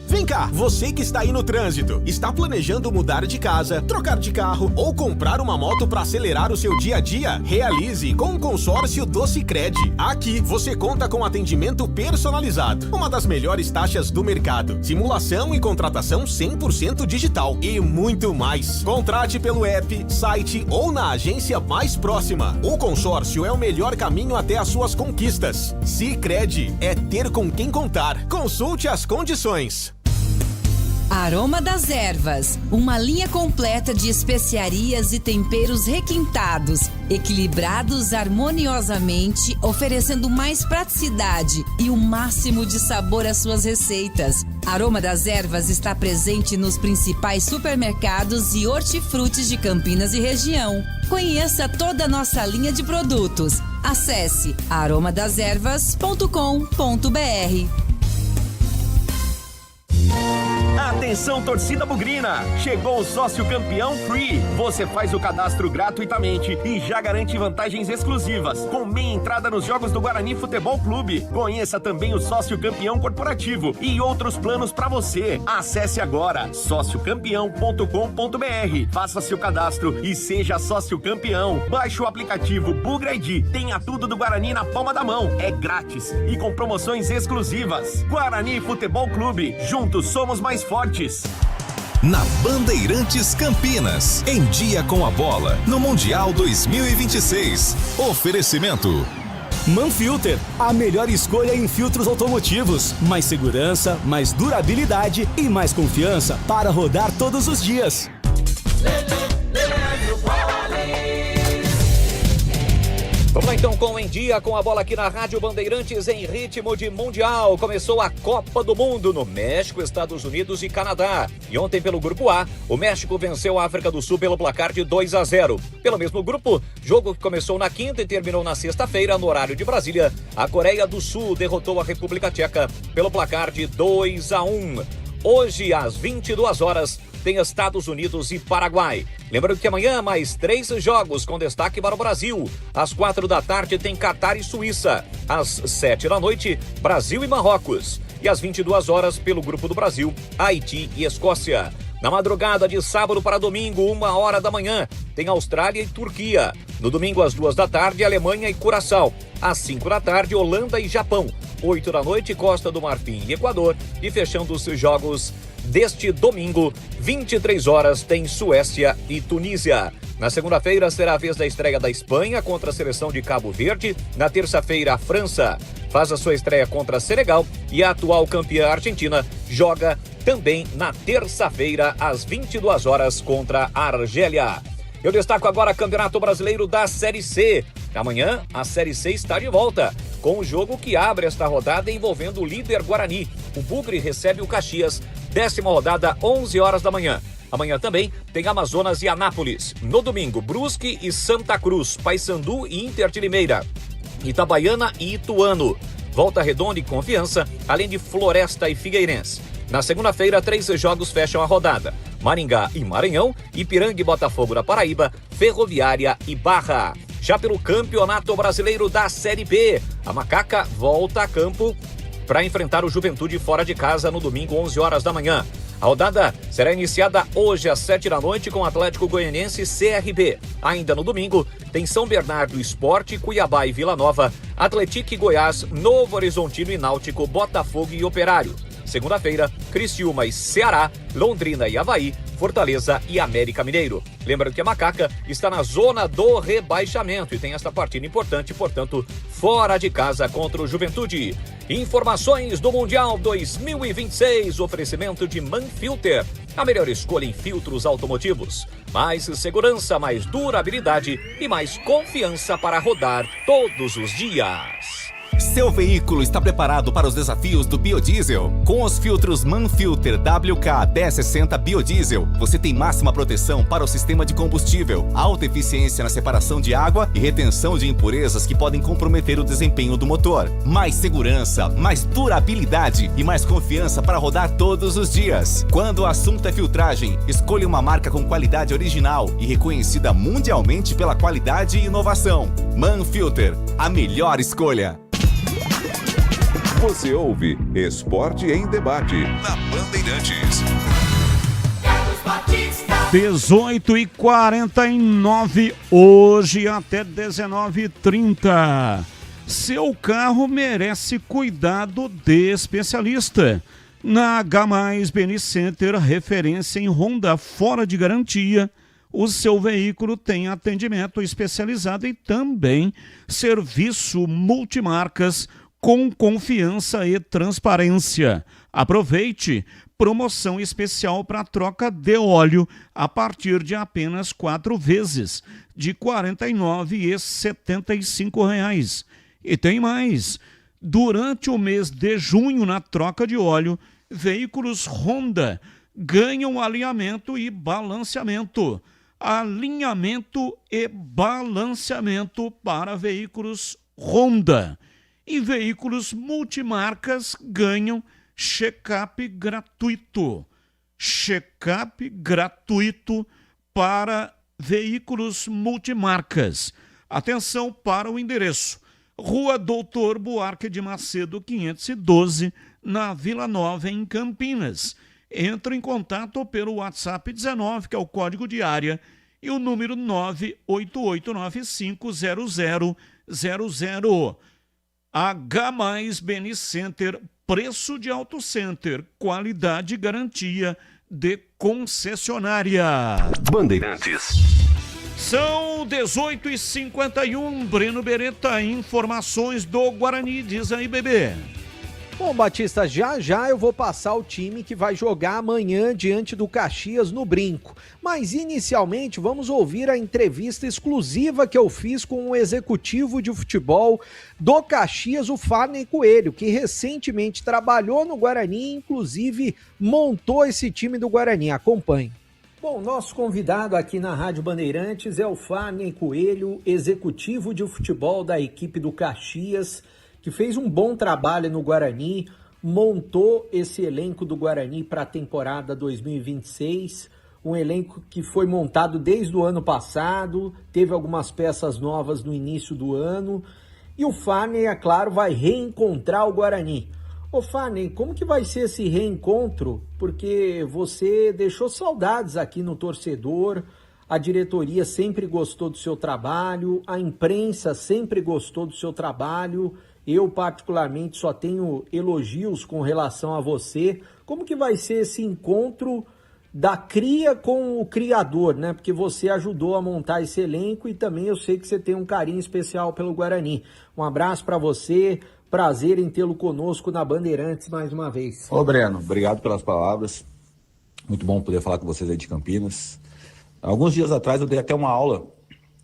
Vem cá, você que está aí no trânsito, está planejando mudar de casa, trocar de carro ou comprar uma moto para acelerar o seu dia a dia? Realize com o consórcio do Sicredi. Aqui você conta com atendimento personalizado, uma das melhores taxas do mercado, simulação e contratação 100% digital e muito mais. Contrate pelo app, site ou na agência mais próxima. O consórcio é o melhor caminho até as suas conquistas. Sicredi é ter com quem contar. Consulte as condições. Aroma das Ervas, uma linha completa de especiarias e temperos requintados, equilibrados harmoniosamente, oferecendo mais praticidade e o máximo de sabor às suas receitas. Aroma das Ervas está presente nos principais supermercados e hortifrutis de Campinas e região. Conheça toda a nossa linha de produtos. Acesse aromadeservas.com.br. Atenção, torcida bugrina! Chegou o Sócio Campeão Free. Você faz o cadastro gratuitamente e já garante vantagens exclusivas, com meia entrada nos jogos do Guarani Futebol Clube. Conheça também o Sócio Campeão Corporativo e outros planos para você. Acesse agora sociocampeão.com.br. Faça seu cadastro e seja sócio campeão. Baixe o aplicativo Bugra ID. Tenha tudo do Guarani na palma da mão. É grátis e com promoções exclusivas. Guarani Futebol Clube. Juntos somos mais fortes. Na Bandeirantes Campinas, em dia com a bola, no Mundial 2026. Oferecimento Manfilter, a melhor escolha em filtros automotivos. Mais segurança, mais durabilidade e mais confiança para rodar todos os dias. Vamos lá então com Em Dia com a bola aqui na Rádio Bandeirantes em ritmo de Mundial. Começou a Copa do Mundo no México, Estados Unidos e Canadá. E ontem pelo Grupo A, o México venceu a África do Sul pelo placar de 2-0. Pelo mesmo grupo, jogo que começou na quinta e terminou na sexta-feira, no horário de Brasília, a Coreia do Sul derrotou a República Tcheca pelo placar de 2-1. Hoje, às 22 horas, tem Estados Unidos e Paraguai. Lembrando que amanhã mais 3 jogos com destaque para o Brasil. Às 4 da tarde tem Catar e Suíça. Às 7 da noite, Brasil e Marrocos. E às 22 horas, pelo Grupo do Brasil, Haiti e Escócia. Na madrugada de sábado para domingo, 1 hora da manhã, tem Austrália e Turquia. No domingo, às 2 da tarde, Alemanha e Curaçao. Às 5 da tarde, Holanda e Japão. 8 da noite, Costa do Marfim e Equador. E fechando os jogos deste domingo, 23 horas, tem Suécia e Tunísia. Na segunda-feira será a vez da estreia da Espanha contra a seleção de Cabo Verde. Na terça-feira, a França faz a sua estreia contra Senegal e a atual campeã Argentina joga também na terça-feira, às 22 horas, contra a Argélia. Eu destaco agora Campeonato Brasileiro da Série C. Amanhã, a Série C está de volta, com o jogo que abre esta rodada envolvendo o líder Guarani. O Bugre recebe o Caxias, 10ª rodada, 11 horas da manhã. Amanhã também tem Amazonas e Anápolis. No domingo, Brusque e Santa Cruz, Paysandu e Inter de Limeira, Itabaiana e Ituano, Volta Redonda e Confiança, além de Floresta e Figueirense. Na segunda-feira, 3 jogos fecham a rodada: Maringá e Maranhão, Ipiranga e Botafogo da Paraíba, Ferroviária e Barra. Já pelo Campeonato Brasileiro da Série B, a Macaca volta a campo para enfrentar o Juventude fora de casa no domingo, 11 horas da manhã. A rodada será iniciada hoje às 7 da noite com Atlético Goianiense e CRB. Ainda no domingo, tem São Bernardo Sport, Cuiabá e Vila Nova, Atlético e Goiás, Novo Horizontino e Náutico, Botafogo e Operário. Segunda-feira, Criciúma e Ceará, Londrina e Avaí, Fortaleza e América Mineiro. Lembrando que a Macaca está na zona do rebaixamento e tem esta partida importante, portanto, fora de casa contra o Juventude. Informações do Mundial 2026, oferecimento de Manfilter, a melhor escolha em filtros automotivos. Mais segurança, mais durabilidade e mais confiança para rodar todos os dias. Seu veículo está preparado para os desafios do biodiesel? Com os filtros Manfilter WK1060 Biodiesel, você tem máxima proteção para o sistema de combustível, alta eficiência na separação de água e retenção de impurezas que podem comprometer o desempenho do motor. Mais segurança, mais durabilidade e mais confiança para rodar todos os dias. Quando o assunto é filtragem, escolha uma marca com qualidade original e reconhecida mundialmente pela qualidade e inovação. Manfilter, a melhor escolha. Você ouve Esporte em Debate na Bandeirantes. 18h49, hoje até 19h30. Seu carro merece cuidado de especialista. Na H+ Beni Center, referência em Honda fora de garantia, o seu veículo tem atendimento especializado e também serviço multimarcas com confiança e transparência. Aproveite! Promoção especial para troca de óleo a partir de apenas 4 vezes, de R$ 49,75. E tem mais! Durante o mês de junho, na troca de óleo, veículos Honda ganham alinhamento e balanceamento. Alinhamento e balanceamento para veículos Honda. E veículos multimarcas ganham check-up gratuito. Check-up gratuito para veículos multimarcas. Atenção para o endereço: Rua Doutor Buarque de Macedo, 512, na Vila Nova, em Campinas. Entre em contato pelo WhatsApp 19, que é o código de área, e o número 988950000. H+ Beni Center, preço de auto center, qualidade e garantia de concessionária. Bandeirantes. São 18h51, Breno Beretta, informações do Guarani, diz aí, bebê. Bom, Batista, já eu vou passar o time que vai jogar amanhã diante do Caxias no Brinco. Mas inicialmente vamos ouvir a entrevista exclusiva que eu fiz com o executivo de futebol do Caxias, o Farney Coelho, que recentemente trabalhou no Guarani e inclusive montou esse time do Guarani. Acompanhe. Bom, nosso convidado aqui na Rádio Bandeirantes é o Farney Coelho, executivo de futebol da equipe do Caxias, que fez um bom trabalho no Guarani, montou esse elenco do Guarani para a temporada 2026, um elenco que foi montado desde o ano passado, teve algumas peças novas no início do ano, e o Farney, é claro, vai reencontrar o Guarani. Ô Farney, como que vai ser esse reencontro? Porque você deixou saudades aqui no torcedor, a diretoria sempre gostou do seu trabalho, a imprensa sempre gostou do seu trabalho. Eu, particularmente, só tenho elogios com relação a você. Como que vai ser esse encontro da cria com o criador, né? Porque você ajudou a montar esse elenco e também eu sei que você tem um carinho especial pelo Guarani. Um abraço para você, prazer em tê-lo conosco na Bandeirantes mais uma vez. Ô Breno, obrigado pelas palavras. Muito bom poder falar com vocês aí de Campinas. Alguns dias atrás eu dei até uma aula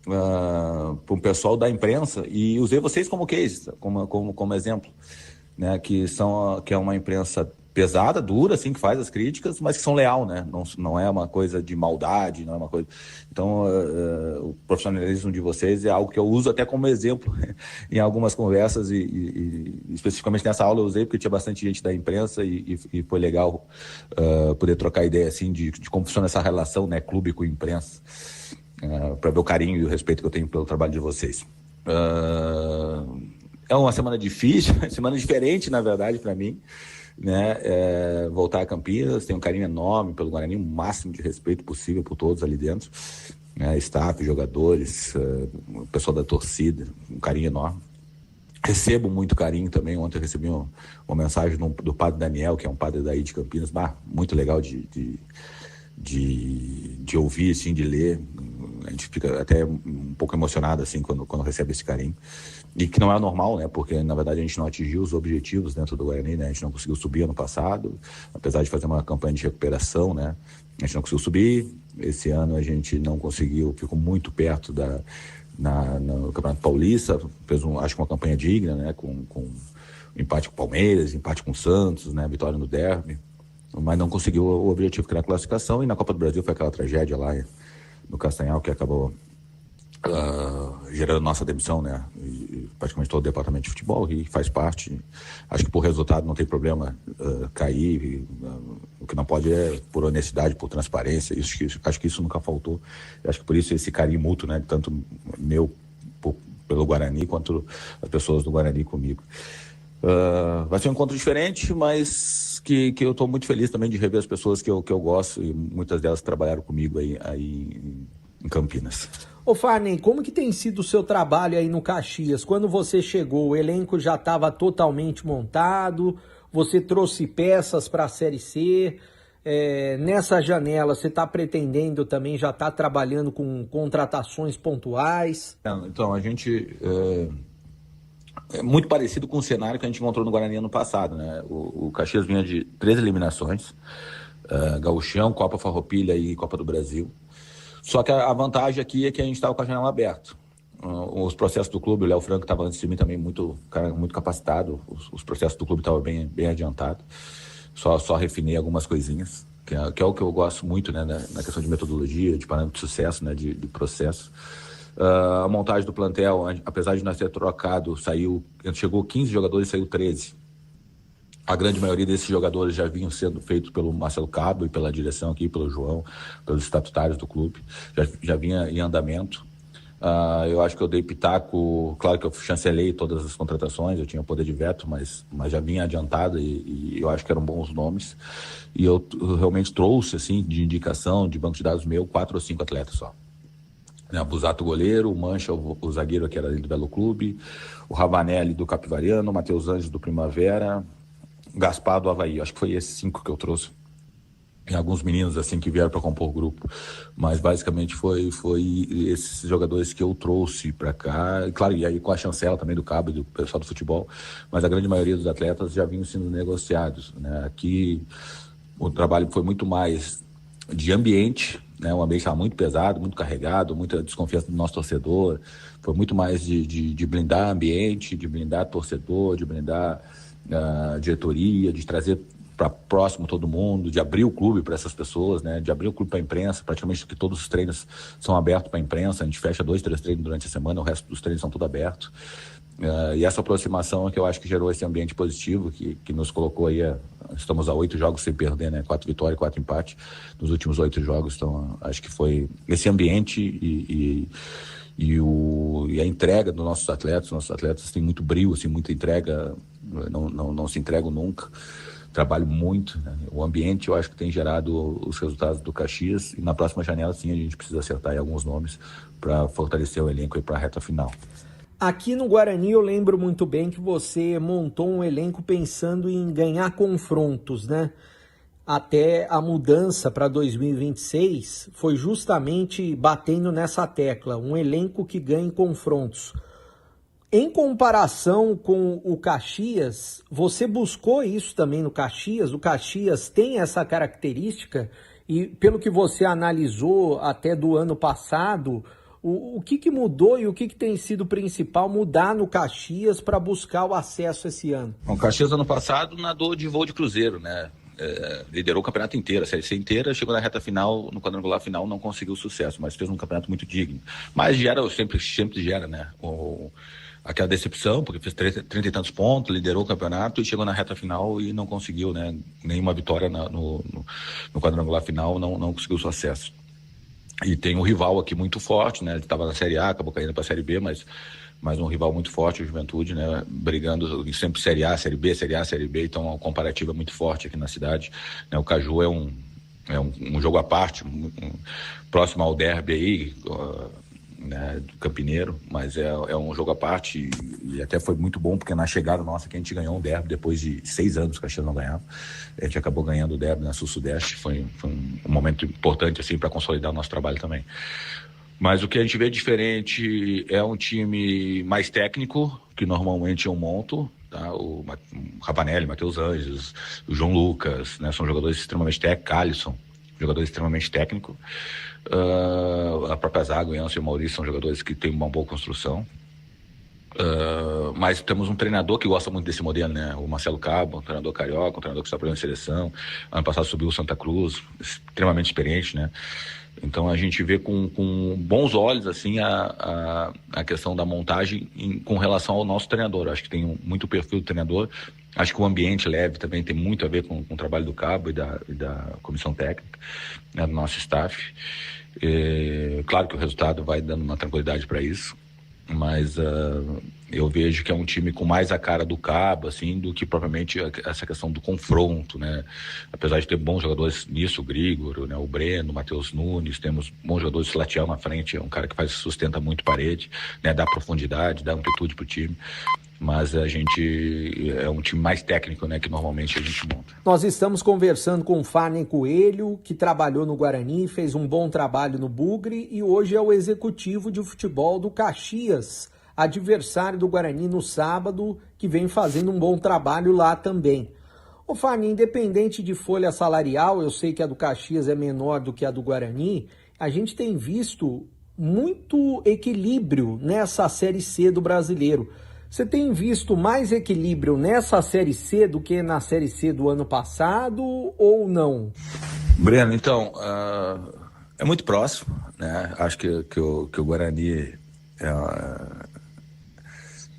para o pessoal da imprensa e usei vocês como case, como exemplo, né? Que é uma imprensa pesada, dura, assim, que faz as críticas, mas que são leal, né? Não é uma coisa de maldade, não é uma coisa... Então, o profissionalismo de vocês é algo que eu uso até como exemplo em algumas conversas e especificamente nessa aula eu usei porque tinha bastante gente da imprensa e foi legal poder trocar ideia, assim, de como funciona essa relação, né? Clube com imprensa, para ver o carinho e o respeito que eu tenho pelo trabalho de vocês. É uma semana difícil, uma semana diferente, na verdade, para mim, né? Voltar a Campinas, tenho um carinho enorme pelo Guarani, o máximo de respeito possível por todos ali dentro, staff, jogadores, o pessoal da torcida, um carinho enorme. Recebo muito carinho também. Ontem eu recebi uma mensagem do padre Daniel, que é um padre daí de Campinas, muito legal de ouvir, assim, de ler. A gente fica até um pouco emocionado assim quando recebe esse carinho. E que não é normal, né? Porque, na verdade, a gente não atingiu os objetivos dentro do Guarani, né? A gente não conseguiu subir ano passado, apesar de fazer uma campanha de recuperação, né? A gente não conseguiu subir. Esse ano a gente não conseguiu, ficou muito perto no Campeonato Paulista, fez acho que uma campanha digna, né? Com empate com o Palmeiras, empate com o Santos, né? Vitória no derby. Mas não conseguiu o objetivo que era a classificação. E na Copa do Brasil foi aquela tragédia lá no Castanhal que acabou gerando nossa demissão, né? E praticamente todo o departamento de futebol, e faz parte. Acho que por resultado não tem problema cair. O que não pode é por honestidade, por transparência. Acho que isso nunca faltou. Acho que por isso esse carinho mútuo, né? Tanto meu pelo Guarani quanto as pessoas do Guarani comigo. Vai ser um encontro diferente, mas que eu estou muito feliz também de rever as pessoas que eu gosto, e muitas delas trabalharam comigo aí em Campinas. Ô Farney, como que tem sido o seu trabalho aí no Caxias? Quando você chegou, o elenco já estava totalmente montado, você trouxe peças para a Série C, nessa janela você está pretendendo também, já está trabalhando com contratações pontuais? Então, a gente... É muito parecido com o cenário que a gente encontrou no Guarani ano passado, né? O Caxias vinha de 3 eliminações, Gauchão, Copa Farroupilha e Copa do Brasil. Só que a vantagem aqui é que a gente estava com a janela aberta. Os processos do clube, o Léo Franco estava antes de mim também muito capacitado, os processos do clube estavam bem adiantados. Só refinei algumas coisinhas, que é o que eu gosto muito, né? Na questão de metodologia, de parâmetro de sucesso, né? De processo. A montagem do plantel, apesar de nós ter trocado, chegou 15 jogadores e saiu 13. A grande maioria desses jogadores já vinham sendo feitos pelo Marcelo Cabo e pela direção aqui, pelo João, pelos estatutários do clube, já vinha em andamento. Eu acho que eu dei pitaco, claro que eu chancelei todas as contratações, eu tinha poder de veto, mas já vinha adiantado e eu acho que eram bons nomes. E eu realmente trouxe, assim, de indicação, de banco de dados meu, 4 ou 5 atletas só. O Busato, goleiro, o Mancha, o zagueiro que era ali do Belo Clube, o Ravanelli do Capivariano, o Matheus Anjos do Primavera, o Gaspar do Avaí. Acho que foi esses 5 que eu trouxe. Tem alguns meninos assim que vieram para compor o grupo, mas basicamente foi esses jogadores que eu trouxe para cá. E, claro, e aí com a chancela também do Cabo e do pessoal do futebol, mas a grande maioria dos atletas já vinham sendo negociados, né? Aqui o trabalho foi muito mais de ambiente, né? O ambiente estava muito pesado, muito carregado, muita desconfiança do nosso torcedor. Foi muito mais de blindar ambiente, de blindar torcedor, de blindar diretoria, de trazer para próximo todo mundo, de abrir o clube para essas pessoas, né? De abrir o clube para a imprensa. Praticamente que todos os treinos são abertos para a imprensa. A gente fecha 2, 3 treinos durante a semana, o resto dos treinos são tudo abertos. E essa aproximação é que eu acho que gerou esse ambiente positivo que nos colocou aí. Estamos a 8 jogos sem perder, né? 4 vitórias e 4 empates nos últimos 8 jogos. Então, acho que foi esse ambiente e a entrega dos nossos atletas. Os nossos atletas têm muito brio, assim, muita entrega, não se entregam nunca. Trabalho muito, né? O ambiente eu acho que tem gerado os resultados do Caxias, e na próxima janela sim a gente precisa acertar aí alguns nomes para fortalecer o elenco para a reta final. Aqui no Guarani eu lembro muito bem que você montou um elenco pensando em ganhar confrontos, né? Até a mudança para 2026 foi justamente batendo nessa tecla, um elenco que ganhe confrontos. Em comparação com o Caxias, você buscou isso também no Caxias? O Caxias tem essa característica E pelo que você analisou até do ano passado, o que mudou e o que tem sido principal mudar no Caxias para buscar o acesso esse ano? Bom, o Caxias ano passado nadou de voo de cruzeiro, né? Liderou o campeonato inteiro, a Série C inteira, chegou na reta final, no quadrangular final não conseguiu sucesso, mas fez um campeonato muito digno. Mas sempre gera, né? Aquela decepção, porque fez 30 e tantos pontos, liderou o campeonato e chegou na reta final e não conseguiu, né? Nenhuma vitória no quadrangular final, não conseguiu sucesso. E tem um rival aqui muito forte, né? Ele estava na Série A, acabou caindo para a Série B, mas um rival muito forte, o Juventude, né? Brigando sempre Série A, Série B, Série A, Série B, então a comparativa é muito forte aqui na cidade, né? O Caju é um jogo à parte, próximo ao derby aí, né, do Campineiro, mas é um jogo à parte e até foi muito bom, porque na chegada nossa que a gente ganhou um derby depois de 6 anos que a Caxias não ganhava, a gente acabou ganhando o derby na Sul-Sudeste, foi um momento importante assim para consolidar o nosso trabalho também. Mas o que a gente vê diferente é um time mais técnico, que normalmente eu monto, tá? O Ravanelli, Matheus Anjos, o João Lucas, né? São jogadores extremamente técnicos, Alisson, jogador extremamente técnico. A própria Zaga, o Jansen e o Maurício são jogadores que têm uma boa construção. Mas temos um treinador que gosta muito desse modelo, né? O Marcelo Cabo, um treinador carioca, um treinador que está aprendendo seleção. Ano passado subiu o Santa Cruz, extremamente experiente, né? Então a gente vê com bons olhos assim a questão da montagem com relação ao nosso treinador. Acho que tem muito perfil do treinador. Acho que o ambiente leve também tem muito a ver com o trabalho do Cabo e da comissão técnica, né, do nosso staff. Claro que o resultado vai dando uma tranquilidade para isso, mas eu vejo que é um time com mais a cara do Cabo, assim, do que propriamente essa questão do confronto, né? Apesar de ter bons jogadores nisso, o Grigor, né, o Breno, o Matheus Nunes, temos bons jogadores, o Latiel na frente, é um cara que sustenta muito parede, né, dá profundidade, dá amplitude pro time. Mas a gente é um time mais técnico, né, que normalmente a gente monta. Nós estamos conversando com o Farney Coelho, que trabalhou no Guarani, fez um bom trabalho no Bugre e hoje é o executivo de futebol do Caxias, adversário do Guarani no sábado, que vem fazendo um bom trabalho lá também. Ô Farney, independente de folha salarial, eu sei que a do Caxias é menor do que a do Guarani, a gente tem visto muito equilíbrio nessa Série C do Brasileiro. Você tem visto mais equilíbrio nessa Série C do que na Série C do ano passado ou não? Breno, então, é muito próximo, né? Acho que o Guarani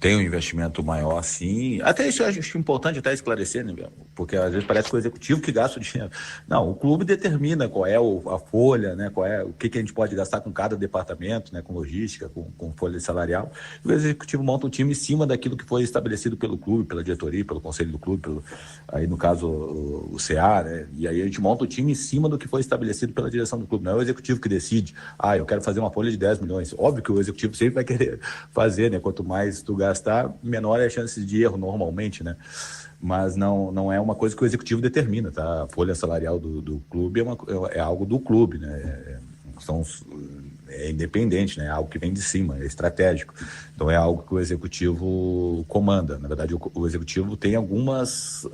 tem um investimento maior, sim. Até isso eu acho importante até esclarecer, né, porque às vezes parece que o executivo que gasta o dinheiro. Não, o clube determina qual é a folha, né, o que a gente pode gastar com cada departamento, né, com logística, com folha salarial. E o executivo monta um time em cima daquilo que foi estabelecido pelo clube, pela diretoria, pelo conselho do clube, aí no caso o CA, né, e aí a gente monta o time em cima do que foi estabelecido pela direção do clube. Não é o executivo que decide, eu quero fazer uma folha de 10 milhões. Óbvio que o executivo sempre vai querer fazer, né, quanto mais tu gastar, menor é a chance de erro normalmente, né? Mas não é uma coisa que o executivo determina, tá? A folha salarial do clube é algo do clube, né? É independente, né? É algo que vem de cima, é estratégico. Então é algo que o executivo comanda. Na verdade, o executivo tem alguns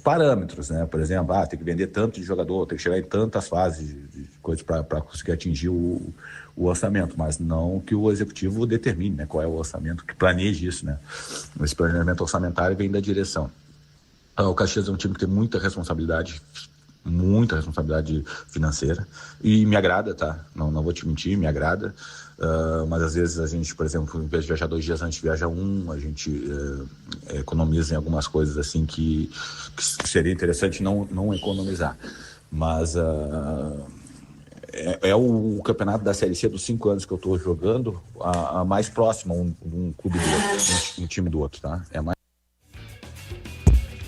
parâmetros, né? Por exemplo, tem que vender tanto de jogador, tem que chegar em tantas fases de coisas para conseguir atingir o orçamento, mas não que o executivo determine, né, qual é o orçamento, que planeje isso, né? Esse planejamento orçamentário vem da direção. O Caxias é um time que tem muita responsabilidade financeira e me agrada, tá? Não vou te mentir, me agrada. Mas às vezes a gente, por exemplo, em vez de viajar 2 dias, a gente viaja a gente economiza em algumas coisas assim que seria interessante não economizar. Mas é o campeonato da Série C dos 5 anos que eu estou jogando, a mais próxima um clube do outro, um time do outro, tá? É mais.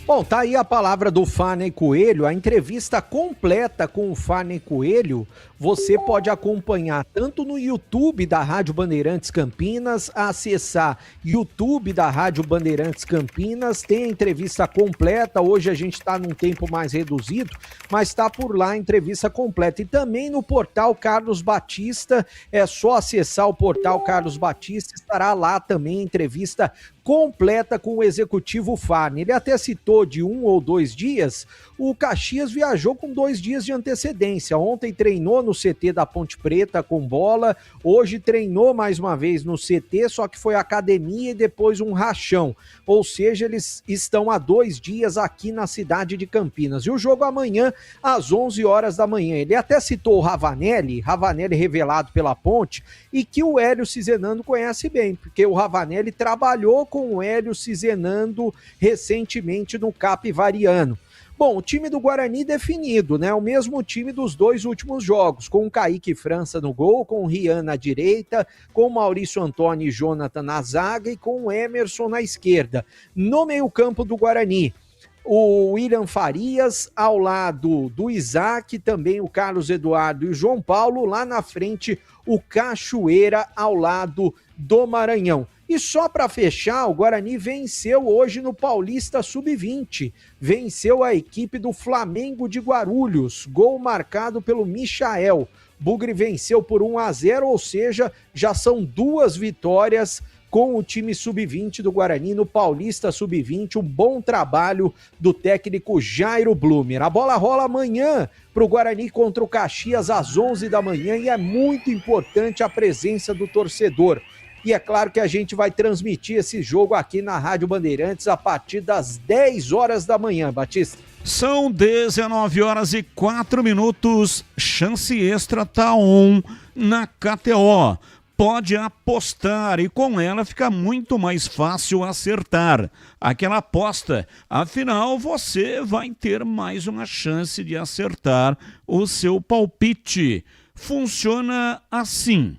Bom, tá aí a palavra do Farney Coelho, a entrevista completa com o Farney Coelho, você pode acompanhar tanto no YouTube da Rádio Bandeirantes Campinas, acessar YouTube da Rádio Bandeirantes Campinas, tem a entrevista completa, hoje a gente está num tempo mais reduzido, mas está por lá a entrevista completa. E também no portal Carlos Batista, é só acessar o portal Carlos Batista, estará lá também a entrevista completa com o executivo Farni. Ele até citou de 1 ou 2 dias, o Caxias viajou com 2 dias de antecedência. Ontem treinou no CT da Ponte Preta com bola, hoje treinou mais uma vez no CT, só que foi academia e depois um rachão. Ou seja, eles estão há 2 dias aqui na cidade de Campinas. E o jogo amanhã, às 11 horas da manhã. Ele até citou o Ravanelli revelado pela Ponte, e que o Hélio Cizenando conhece bem, porque o Ravanelli trabalhou com o Hélio Cizenando recentemente no Capivariano. Bom, o time do Guarani definido, né? O mesmo time dos 2 últimos jogos, com o Kaique França no gol, com o Rian na direita, com o Maurício Antônio e Jonathan na zaga e com o Emerson na esquerda. No meio-campo do Guarani, o William Farias ao lado do Isaac, também o Carlos Eduardo e o João Paulo, lá na frente o Cachoeira ao lado do Maranhão. E só para fechar, o Guarani venceu hoje no Paulista Sub-20, venceu a equipe do Flamengo de Guarulhos, gol marcado pelo Michael. Bugre venceu por 1-0, ou seja, já são 2 vitórias com o time Sub-20 do Guarani no Paulista Sub-20, um bom trabalho do técnico Jairo Blumer. A bola rola amanhã para o Guarani contra o Caxias às 11 da manhã e é muito importante a presença do torcedor. E é claro que a gente vai transmitir esse jogo aqui na Rádio Bandeirantes a partir das 10 horas da manhã, Batista. São 19h04, chance extra tá on na KTO. Pode apostar e com ela fica muito mais fácil acertar aquela aposta. Afinal, você vai ter mais uma chance de acertar o seu palpite. Funciona assim.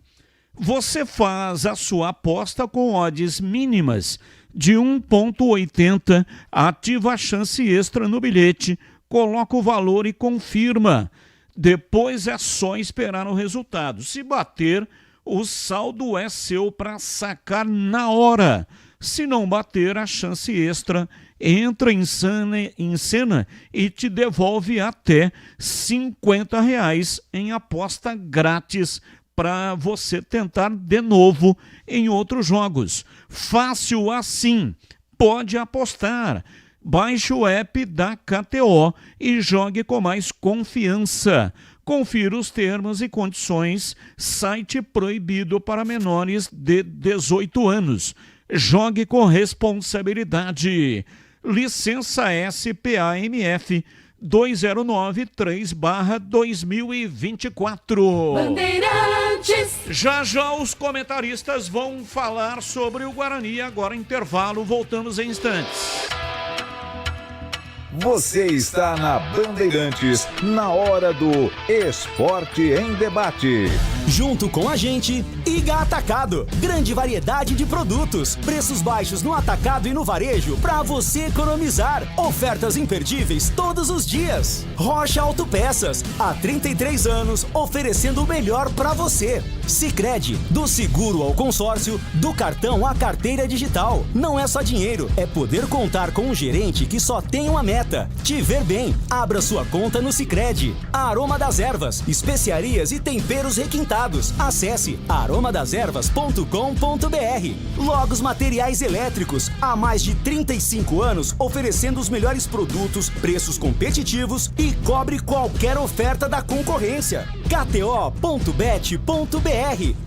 Você faz a sua aposta com odds mínimas de 1,80, ativa a chance extra no bilhete, coloca o valor e confirma. Depois é só esperar o resultado. Se bater, o saldo é seu para sacar na hora. Se não bater, a chance extra entra em cena e te devolve até R$50 em aposta grátis para você tentar de novo em outros jogos. Fácil assim, pode apostar. Baixe o app da KTO e jogue com mais confiança. Confira os termos e condições. Site proibido para menores de 18 anos. Jogue com responsabilidade. Licença SPAMF 2093/2024. Bandeirantes. Já os comentaristas vão falar sobre o Guarani. Agora intervalo, voltamos em instantes. Você está na Bandeirantes, na hora do Esporte em Debate. Junto com a gente, Iga Atacado. Grande variedade de produtos, preços baixos no atacado e no varejo para você economizar. Ofertas imperdíveis todos os dias. Rocha Autopeças, há 33 anos oferecendo o melhor para você. Sicredi, do seguro ao consórcio, do cartão à carteira digital. Não é só dinheiro, é poder contar com um gerente que só tem uma meta. Te ver bem, abra sua conta no Sicredi. Aroma das Ervas, especiarias e temperos requintados. Acesse aromadeservas.com.br. Logos Materiais Elétricos, há mais de 35 anos oferecendo os melhores produtos, preços competitivos e cobre qualquer oferta da concorrência. KTO.bet.br.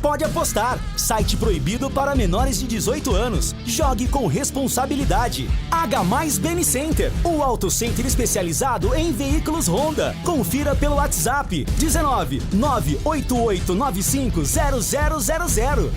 Pode apostar. Site proibido para menores de 18 anos. Jogue com responsabilidade. H+ Beni Center, o auto center especializado em veículos Honda. Confira pelo WhatsApp 19 98895 0000.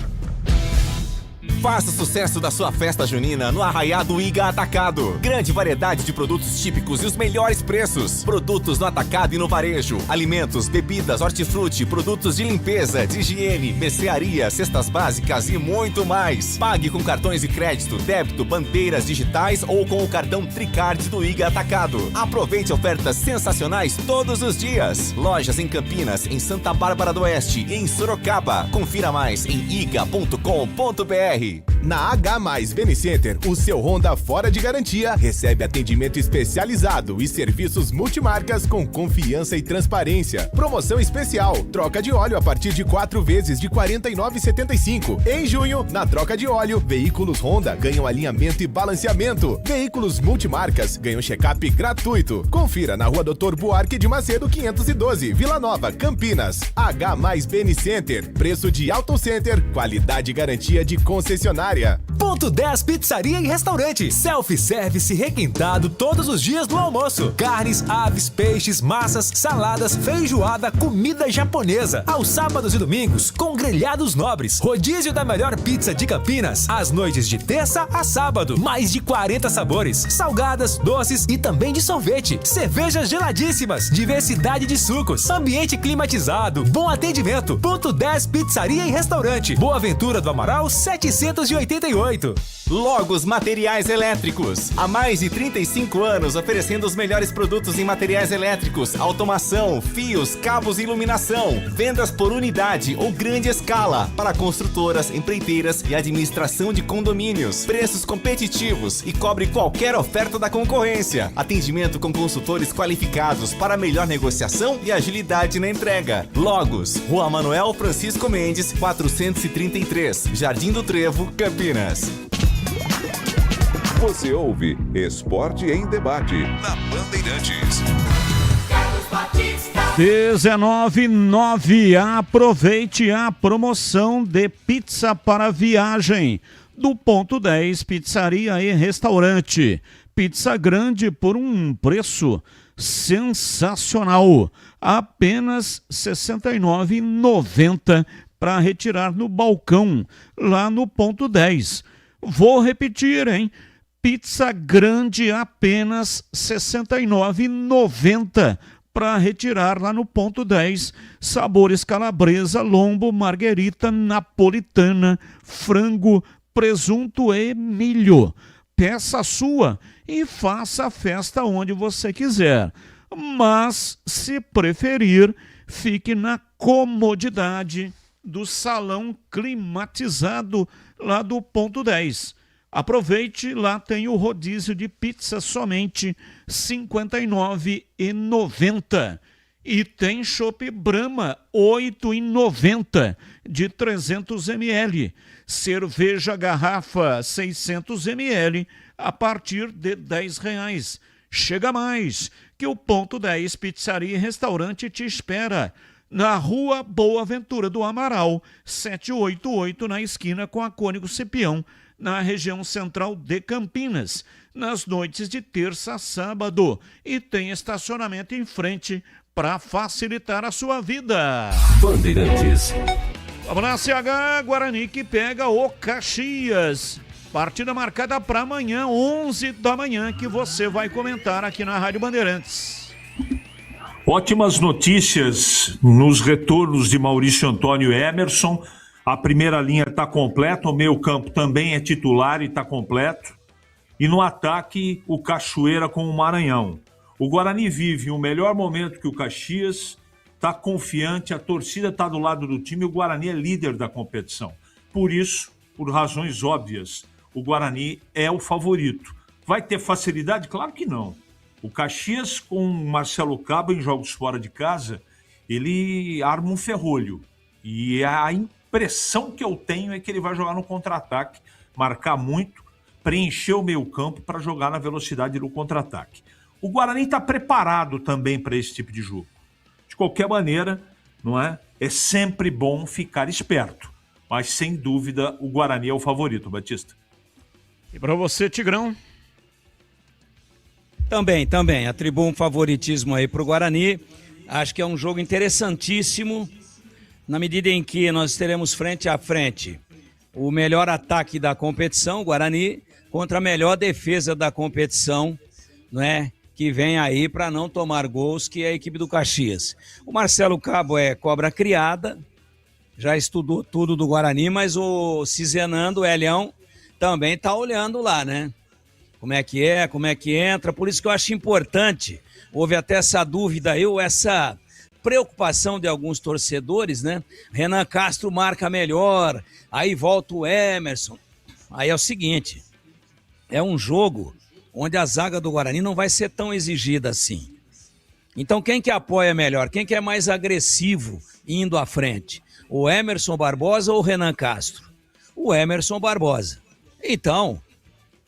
Faça o sucesso da sua festa junina no Arraiá do Iga Atacado. Grande variedade de produtos típicos e os melhores preços. Produtos no atacado e no varejo. Alimentos, bebidas, hortifruti, produtos de limpeza, de higiene, mercearia, cestas básicas e muito mais. Pague com cartões de crédito, débito, bandeiras digitais ou com o cartão Tricard do Iga Atacado. Aproveite ofertas sensacionais todos os dias. Lojas em Campinas, em Santa Bárbara do Oeste e em Sorocaba. Confira mais em iga.com.br. Na H+ Benicenter, o seu Honda fora de garantia recebe atendimento especializado e serviços multimarcas com confiança e transparência. Promoção especial, troca de óleo a partir de 4 vezes de R$ 49,75. Em junho, na troca de óleo, veículos Honda ganham alinhamento e balanceamento. Veículos multimarcas ganham check-up gratuito. Confira na Rua Doutor Buarque de Macedo 512, Vila Nova, Campinas. H+ Benicenter, preço de Auto Center, qualidade e garantia de concessionária. Ponto 10 Pizzaria e Restaurante. Self-service requintado todos os dias do almoço. Carnes, aves, peixes, massas, saladas, feijoada, comida japonesa. Aos sábados e domingos, com grelhados nobres. Rodízio da melhor pizza de Campinas. Às noites de terça a sábado. Mais de 40 sabores. Salgadas, doces e também de sorvete. Cervejas geladíssimas. Diversidade de sucos. Ambiente climatizado. Bom atendimento. Ponto 10 Pizzaria e Restaurante. Boa Ventura do Amaral 788. Logos Materiais Elétricos. Há mais de 35 anos oferecendo os melhores produtos em materiais elétricos, automação, fios, cabos e iluminação. Vendas por unidade ou grande escala para construtoras, empreiteiras e administração de condomínios. Preços competitivos e cobre qualquer oferta da concorrência. Atendimento com consultores qualificados para melhor negociação e agilidade na entrega. Logos, Rua Manuel Francisco Mendes, 433, Jardim do Trevo, Campinas. Você ouve Esporte em Debate na Bandeirantes. 19,9. Aproveite a promoção de pizza para viagem do Ponto 10 Pizzaria e Restaurante. Pizza grande por um preço sensacional. Apenas R$ 69,90 para retirar no balcão lá no Ponto 10. Vou repetir, hein? Pizza grande apenas R$ 69,90 para retirar lá no Ponto 10. Sabores calabresa, lombo, marguerita, napolitana, frango, presunto e milho. Peça a sua e faça a festa onde você quiser. Mas, se preferir, fique na comodidade do salão climatizado lá do Ponto 10. Aproveite, lá tem o rodízio de pizza somente R$ 59,90. E tem chopp Brahma R$ 8,90 de 300 ml. Cerveja garrafa 600 ml a partir de R$ 10. Chega mais, que o Ponto 10 Pizzaria e Restaurante te espera na Rua Boa Ventura do Amaral, 788, na esquina com a Cônigo Cipião, na região central de Campinas, nas noites de terça a sábado. E tem estacionamento em frente para facilitar a sua vida. Bandeirantes. Vamos lá, CH, Guarani que pega o Caxias. Partida marcada para amanhã, 11 da manhã, que você vai comentar aqui na Rádio Bandeirantes. Ótimas notícias nos retornos de Maurício Antônio e Emerson. A primeira linha está completa, o meio campo também é titular e está completo. E no ataque, o Cachoeira com o Maranhão. O Guarani vive o melhor momento que o Caxias, está confiante, a torcida está do lado do time, o Guarani é líder da competição. Por isso, por razões óbvias, o Guarani é o favorito. Vai ter facilidade? Claro que não. O Caxias, com o Marcelo Cabo em jogos fora de casa, ele arma um ferrolho. E a impressão que eu tenho é que ele vai jogar no contra-ataque, marcar muito, preencher o meio campo para jogar na velocidade do contra-ataque. O Guarani está preparado também para esse tipo de jogo. De qualquer maneira, não é? É sempre bom ficar esperto. Mas, sem dúvida, o Guarani é o favorito, Batista. E para você, Tigrão? Também. Atribuo um favoritismo aí para o Guarani. Acho que é um jogo interessantíssimo, na medida em que nós teremos frente a frente o melhor ataque da competição, o Guarani, contra a melhor defesa da competição, não é? Que vem aí para não tomar gols, que é a equipe do Caxias. O Marcelo Cabo é cobra criada, já estudou tudo do Guarani, mas o Cizenando, o Elião, também está olhando lá, né? Como é que entra, por isso que eu acho importante, houve até essa dúvida aí, ou essa preocupação de alguns torcedores, né? Renan Castro marca melhor, aí volta o Emerson. Aí é o seguinte, é um jogo onde a zaga do Guarani não vai ser tão exigida assim. Então quem que apoia melhor? Quem que é mais agressivo indo à frente? O Emerson Barbosa ou o Renan Castro? O Emerson Barbosa. Então,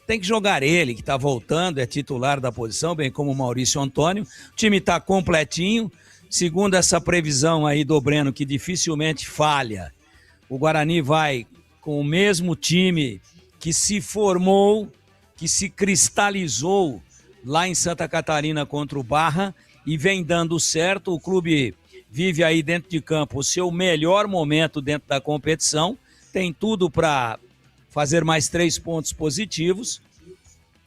tem que jogar ele, que está voltando, é titular da posição, bem como o Maurício Antônio. O time está completinho. Segundo essa previsão aí do Breno, que dificilmente falha, o Guarani vai com o mesmo time que se formou, que se cristalizou lá em Santa Catarina contra o Barra e vem dando certo. O clube vive aí dentro de campo o seu melhor momento dentro da competição, tem tudo para fazer mais 3 pontos positivos.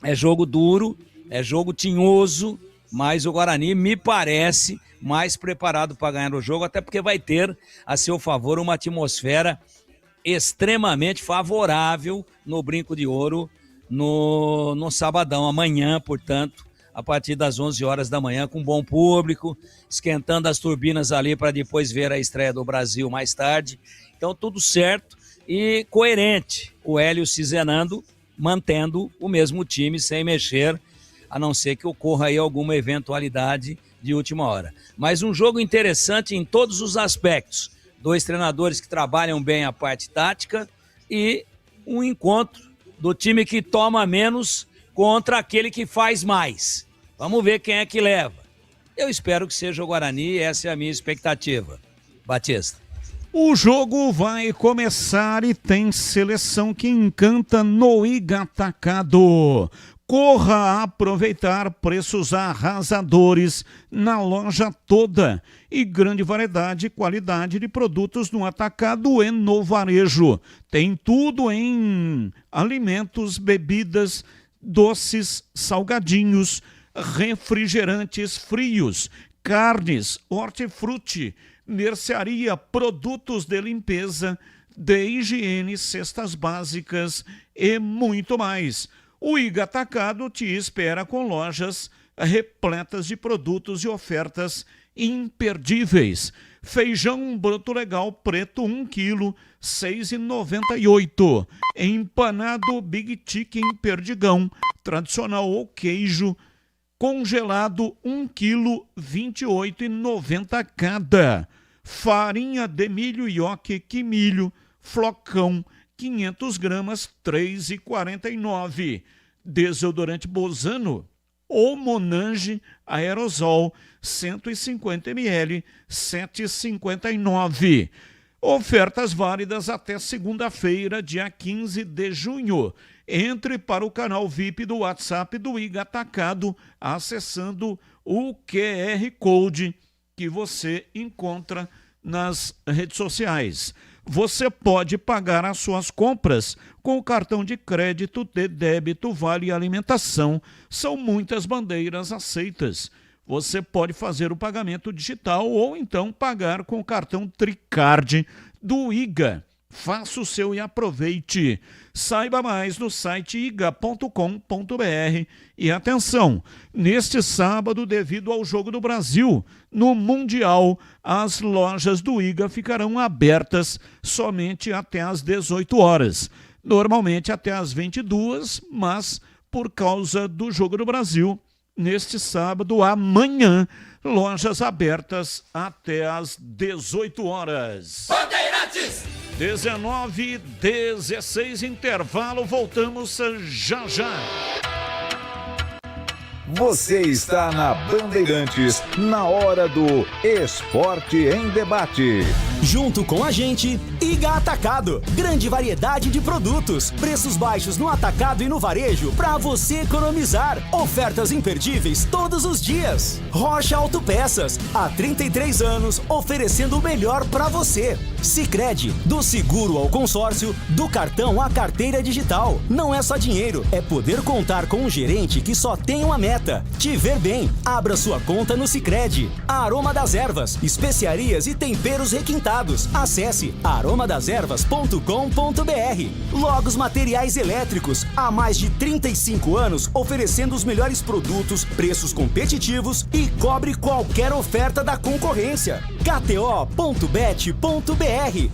É jogo duro, é jogo tinhoso, mas o Guarani me parece mais preparado para ganhar o jogo, até porque vai ter a seu favor uma atmosfera extremamente favorável no Brinco de Ouro no sabadão, amanhã, portanto, a partir das 11 horas da manhã, com bom público, esquentando as turbinas ali para depois ver a estreia do Brasil mais tarde. Então, tudo certo e coerente. O Hélio Cizenando mantendo o mesmo time sem mexer, a não ser que ocorra aí alguma eventualidade de última hora. Mas um jogo interessante em todos os aspectos. 2 treinadores que trabalham bem a parte tática e um encontro do time que toma menos contra aquele que faz mais. Vamos ver quem é que leva. Eu espero que seja o Guarani, essa é a minha expectativa. Batista. O jogo vai começar e tem seleção que encanta no Iga Atacado. Corra aproveitar preços arrasadores na loja toda e grande variedade e qualidade de produtos no atacado e no varejo. Tem tudo em alimentos, bebidas, doces, salgadinhos, refrigerantes frios, carnes, hortifruti, mercearia, produtos de limpeza, de higiene, cestas básicas e muito mais. O Iga Atacado te espera com lojas repletas de produtos e ofertas imperdíveis. Feijão bruto legal preto 1 kg, R$ 6,98. Empanado Big Chicken Perdigão, tradicional ou queijo, congelado 1 kg, R$ 28,90 cada. Farinha de milho Yoki Quimilho, flocão, 500 gramas, R$ 3,49. Desodorante Bozano ou Monange Aerosol, 150 ml, R$ 7,59. Ofertas válidas até segunda-feira, dia 15 de junho. Entre para o canal VIP do WhatsApp do Iga Atacado, acessando o QR Code que você encontra nas redes sociais. Você pode pagar as suas compras com o cartão de crédito, de débito, vale alimentação. São muitas bandeiras aceitas. Você pode fazer o pagamento digital ou então pagar com o cartão Tricard do Iga. Faça o seu e aproveite. Saiba mais no site iga.com.br. E atenção, neste sábado, devido ao Jogo do Brasil, no Mundial, as lojas do Iga ficarão abertas somente até às 18 horas. Normalmente até às 22, mas por causa do Jogo do Brasil, neste sábado, amanhã, lojas abertas até às 18 horas. Bandeirantes! 19:16, intervalo, voltamos já já. Você está na Bandeirantes, na hora do Esporte em Debate. Junto com a gente, Iga Atacado. Grande variedade de produtos, preços baixos no atacado e no varejo para você economizar. Ofertas imperdíveis todos os dias. Rocha Autopeças, há 33 anos, oferecendo o melhor para você. Sicredi, do seguro ao consórcio, do cartão à carteira digital. Não é só dinheiro, é poder contar com um gerente que só tem uma meta: te ver bem. Abra sua conta no Sicredi. A Aroma das Ervas, especiarias e temperos requintados. requintados. Acesse aromadeservas.com.br. Logos Materiais Elétricos, há mais de 35 anos oferecendo os melhores produtos, preços competitivos e cobre qualquer oferta da concorrência. KTO.bet.br.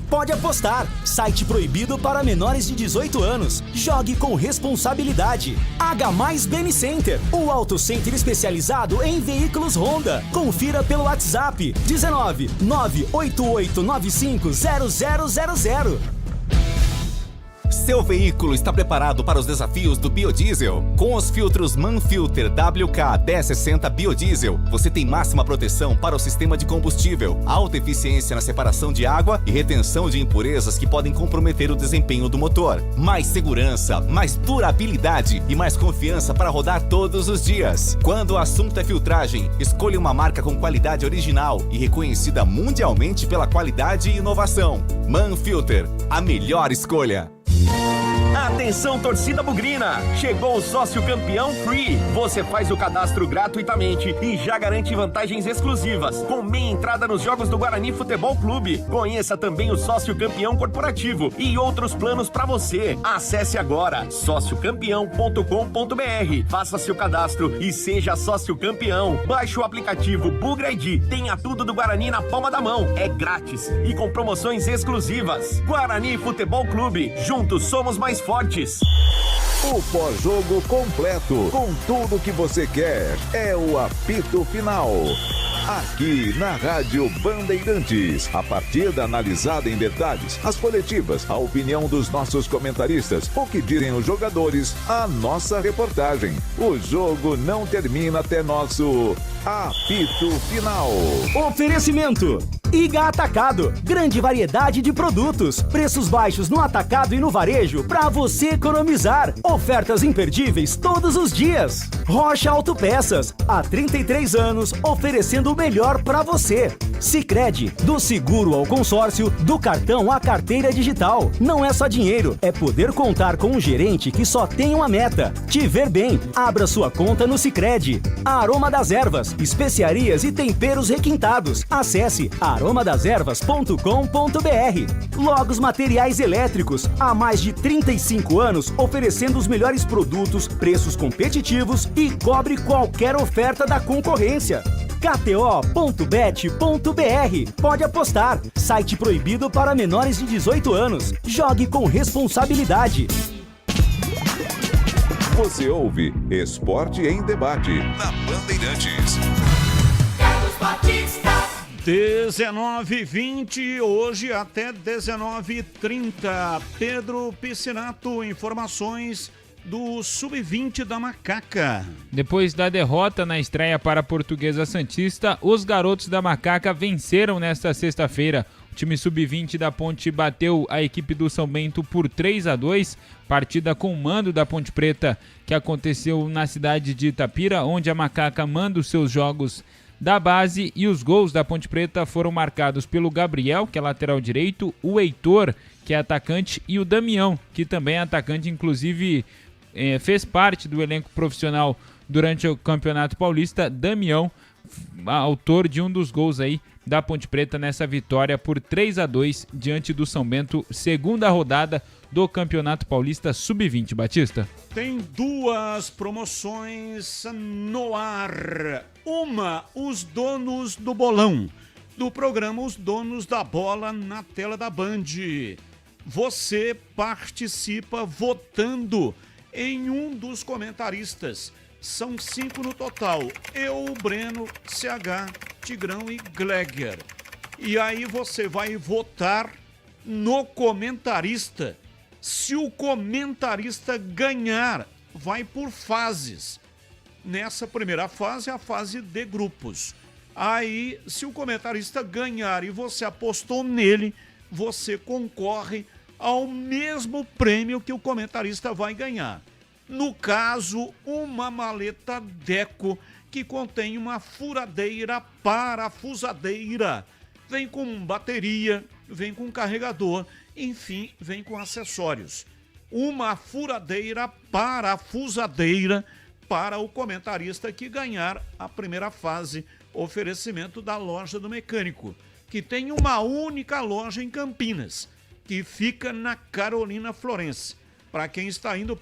Pode apostar. Site proibido para menores de 18 anos. Jogue com responsabilidade. H+ Beni Center, o auto center especializado em veículos Honda. Confira pelo WhatsApp 19 98895 0000. Seu veículo está preparado para os desafios do biodiesel? Com os filtros Manfilter WK1060 Biodiesel, você tem máxima proteção para o sistema de combustível, alta eficiência na separação de água e retenção de impurezas que podem comprometer o desempenho do motor. Mais segurança, mais durabilidade e mais confiança para rodar todos os dias. Quando o assunto é filtragem, escolha uma marca com qualidade original e reconhecida mundialmente pela qualidade e inovação. Manfilter, a melhor escolha. Atenção, torcida bugrina! Chegou o sócio campeão Free. Você faz o cadastro gratuitamente e já garante vantagens exclusivas, com meia entrada nos jogos do Guarani Futebol Clube. Conheça também o sócio campeão corporativo e outros planos para você. Acesse agora sociocampeão.com.br. Faça seu cadastro e seja sócio campeão. Baixe o aplicativo Bugra ID. Tenha tudo do Guarani na palma da mão. É grátis e com promoções exclusivas. Guarani Futebol Clube. Juntos somos mais fortes. O pós-jogo completo, com tudo que você quer, é o apito final. Aqui na Rádio Bandeirantes, a partida analisada em detalhes, as coletivas, a opinião dos nossos comentaristas, o que dizem os jogadores, a nossa reportagem. O jogo não termina até nosso apito final. Oferecimento: Iga Atacado, grande variedade de produtos, preços baixos no atacado e no varejo para você economizar. Ofertas imperdíveis todos os dias. Rocha Autopeças, há 33 anos oferecendo o melhor para você. Sicredi, do seguro ao consórcio, do cartão à carteira digital. Não é só dinheiro, é poder contar com um gerente que só tem uma meta: te ver bem. Abra sua conta no Sicredi. Aroma das Ervas, especiarias e temperos requintados. Acesse aromadeservas.com.br. Logos Materiais Elétricos, há mais de 35 anos oferecendo os melhores produtos, preços competitivos e cobre qualquer oferta da concorrência. KTO.bet.br. Pode apostar. Site proibido para menores de 18 anos. Jogue com responsabilidade. Você ouve Esporte em Debate na Bandeirantes. 19h20, hoje até 19h30. Pedro Piscinato, informações do Sub-20 da Macaca. Depois da derrota na estreia para a Portuguesa Santista, os garotos da Macaca venceram nesta sexta-feira. O time Sub-20 da Ponte bateu a equipe do São Bento por 3-2, partida com mando da Ponte Preta, que aconteceu na cidade de Itapira, onde a Macaca manda os seus jogos da base, e os gols da Ponte Preta foram marcados pelo Gabriel, que é lateral direito, o Heitor, que é atacante, e o Damião, que também é atacante, inclusive fez parte do elenco profissional durante o Campeonato Paulista. Damião, autor de um dos gols aí da Ponte Preta nessa vitória por 3-2 diante do São Bento, segunda rodada do Campeonato Paulista Sub-20. Batista? Tem duas promoções no ar. Uma, os donos do bolão, do programa Os Donos da Bola na tela da Band. Você participa votando em um dos comentaristas. São 5 no total: eu, Breno, CH, Tigrão e Gleger. E aí você vai votar no comentarista. Se o comentarista ganhar, vai por fases. Nessa primeira fase, a fase de grupos. Aí, se o comentarista ganhar e você apostou nele, você concorre ao mesmo prêmio que o comentarista vai ganhar. No caso, uma maleta Deco que contém uma furadeira parafusadeira. Vem com bateria, vem com carregador, enfim, vem com acessórios. Uma furadeira parafusadeira para o comentarista que ganhar a primeira fase, oferecimento da Loja do Mecânico. que tem uma única loja em Campinas, que fica na Carolina Florence. Para quem está indo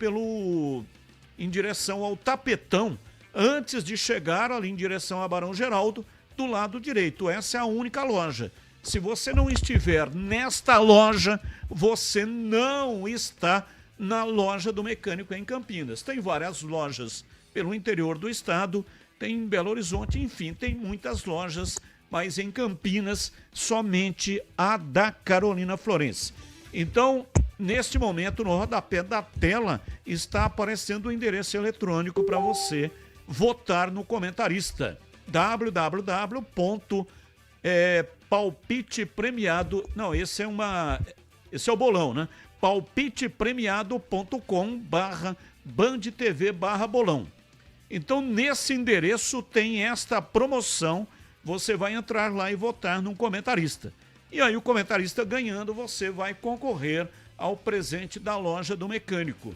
em direção ao Tapetão, antes de chegar ali em direção a Barão Geraldo, do lado direito. Essa é a única loja. Se você não estiver nesta loja, você não está na loja do mecânico em Campinas. Tem várias lojas pelo interior do estado, tem em Belo Horizonte, enfim, tem muitas lojas, mas em Campinas, somente a da Carolina Florence. Então, neste momento, no rodapé da tela, está aparecendo o endereço eletrônico para você votar no comentarista. palpitepremiado. Não, esse é o bolão, né? palpitepremiado.com/bandtv/bolão. Então, nesse endereço tem esta promoção. Você vai entrar lá e votar num comentarista. E aí o comentarista ganhando, você vai concorrer ao presente da loja do mecânico.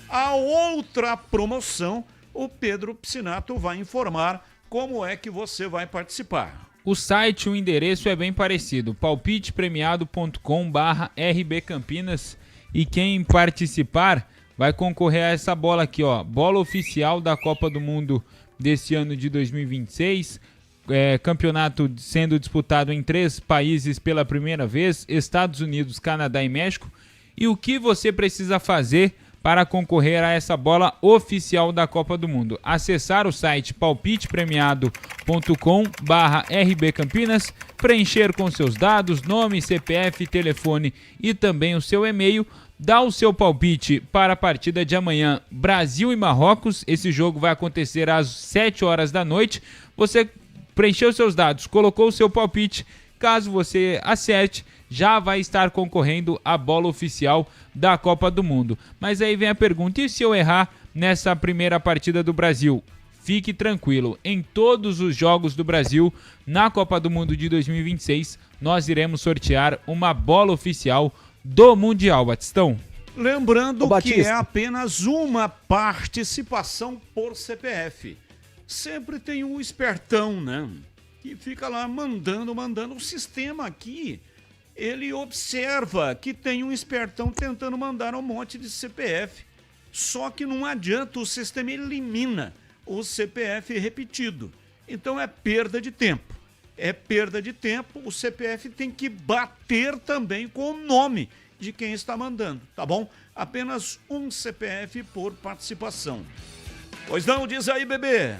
A outra promoção, o Pedro Piscinato vai informar como é que você vai participar. O site, o endereço é bem parecido, palpitepremiado.com/rbcampinas, e quem participar vai concorrer a essa bola aqui, ó, bola oficial da Copa do Mundo desse ano de 2026, campeonato sendo disputado em 3 países pela primeira vez, Estados Unidos, Canadá e México. E o que você precisa fazer para concorrer a essa bola oficial da Copa do Mundo? Acessar o site palpitepremiado.com/rbcampinas, preencher com seus dados, nome, CPF, telefone e também o seu e-mail, dar o seu palpite para a partida de amanhã, Brasil e Marrocos. Esse jogo vai acontecer às 7 horas da noite. Você preencheu seus dados, colocou o seu palpite, caso você acerte, já vai estar concorrendo à bola oficial da Copa do Mundo. Mas aí vem a pergunta, e se eu errar nessa primeira partida do Brasil? Fique tranquilo, em todos os jogos do Brasil na Copa do Mundo de 2026, nós iremos sortear uma bola oficial do Mundial, Batistão. Lembrando que é apenas uma participação por CPF. Sempre tem um espertão, né? Que fica lá mandando. O sistema aqui, ele observa que tem um espertão tentando mandar um monte de CPF. Só que não adianta, o sistema elimina o CPF repetido. Então é perda de tempo. O CPF tem que bater também com o nome de quem está mandando, tá bom? Apenas um CPF por participação. Pois não, diz aí, bebê.